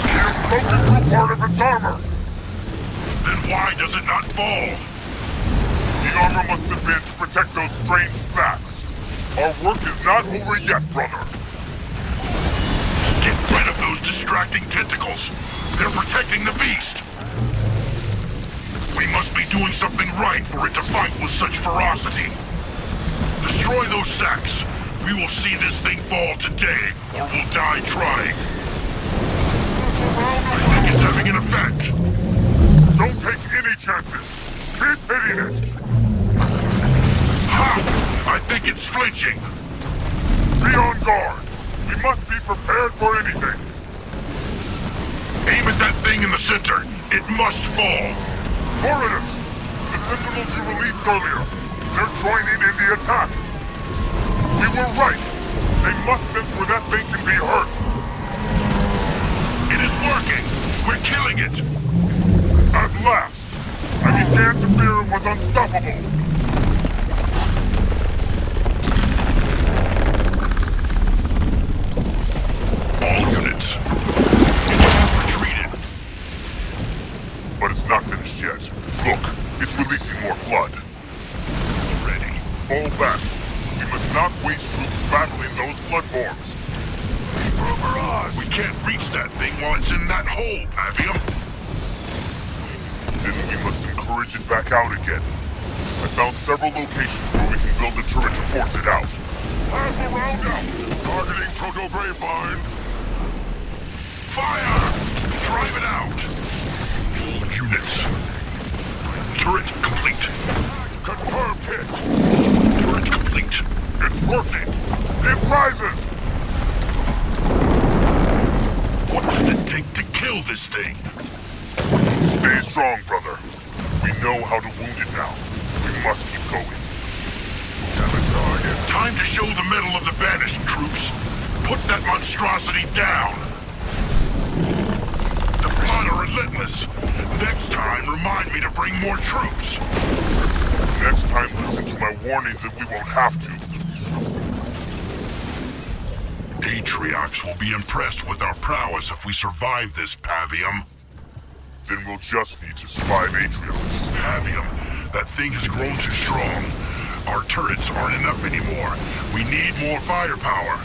We have broken through part of its armor. Then why does it not fall? The armor must have been to protect those strange sacks. Our work is not over yet, brother. Get rid of those distracting tentacles. They're protecting the beast. We must be doing something right for it to fight with such ferocity. Destroy those sacks. We will see this thing fall today, or we'll die trying. I think it's having an effect. Don't take any chances. Keep hitting it. Ha! I think it's flinching. Be on guard. We must be prepared for anything. Aim at that thing in the center. It must fall. Voridus! The Sentinels you released earlier. They're joining in the attack. We were right. They must sense where that thing can be hurt. It is working. We're killing it. At last. I began to fear it was unstoppable. All units. It has retreated. But it's not finished yet. Look, it's releasing more Flood. Ready. Fall back. We must not waste troops battling those Flood forms. We can't reach that thing while it's in that hole, Pavium. Then we must encourage it back out again. I found several locations where we can build a turret to force it out. Plasma round out! Targeting proto-gravevard. Fire! Drive it out! All units. Turret complete. Confirmed hit. Turret complete. It's working! It rises! What does it take to kill this thing? Stay strong, brother. We know how to wound it now. We must keep going. Have a target. Time to show the mettle of the Banished, troops. Put that monstrosity down. The Flood are relentless. Next time, remind me to bring more troops. Next time, listen to my warnings and we won't have to. Atriox will be impressed with our prowess if we survive this, Pavium. Then we'll just need to survive Atriox. Pavium, that thing has grown too strong. Our turrets aren't enough anymore. We need more firepower.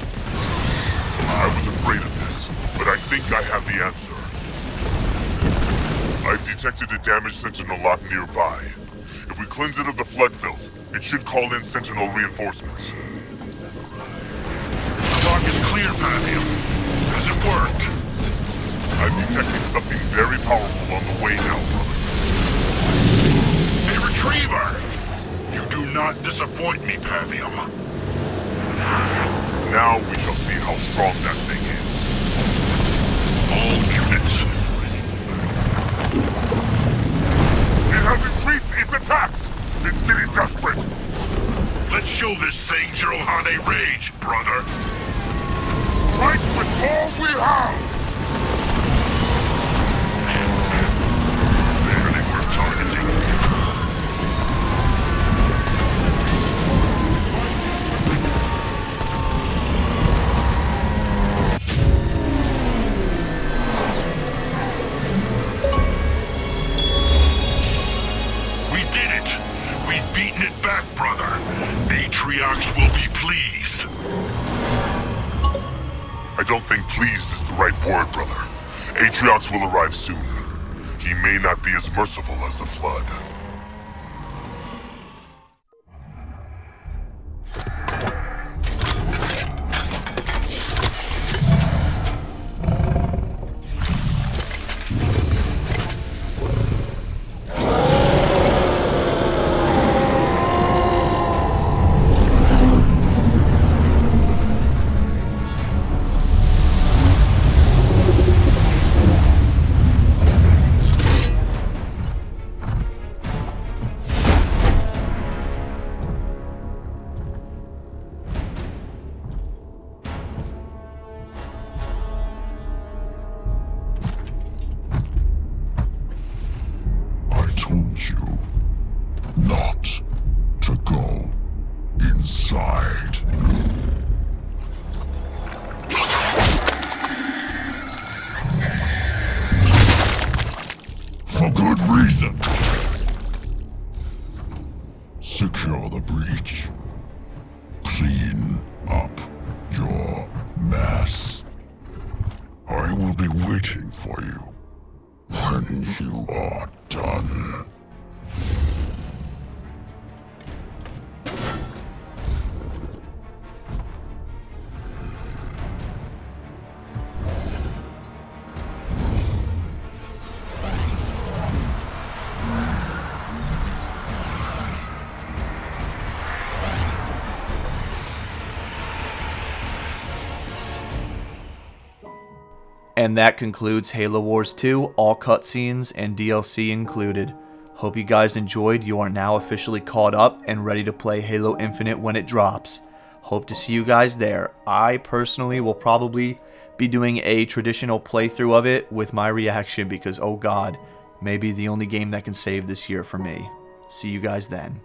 I was afraid of this, but I think I have the answer. I've detected a damaged Sentinel lock nearby. If we cleanse it of the flood filth, it should call in Sentinel reinforcements. The lock is clear, Pavium. Has it worked? I'm detecting something very powerful on the way now, brother. A retriever! You do not disappoint me, Pavium. Now we shall see how strong that thing is. All units. It has increased its attacks! It's getting desperate! Let's show this thing Jirohane rage, brother. Fight with all we have! Barely worth targeting. Beaten it back, brother. Atriox will be pleased. I don't think pleased is the right word, brother. Atriox will arrive soon. He may not be as merciful as the Flood. Secure the breach. Clean up your mess. I will be waiting for you when you are done. And that concludes Halo Wars 2, all cutscenes and DLC included. Hope you guys enjoyed. You are now officially caught up and ready to play Halo Infinite when it drops. Hope to see you guys there. I personally will probably be doing a traditional playthrough of it with my reaction because, oh god, maybe the only game that can save this year for me. See you guys then.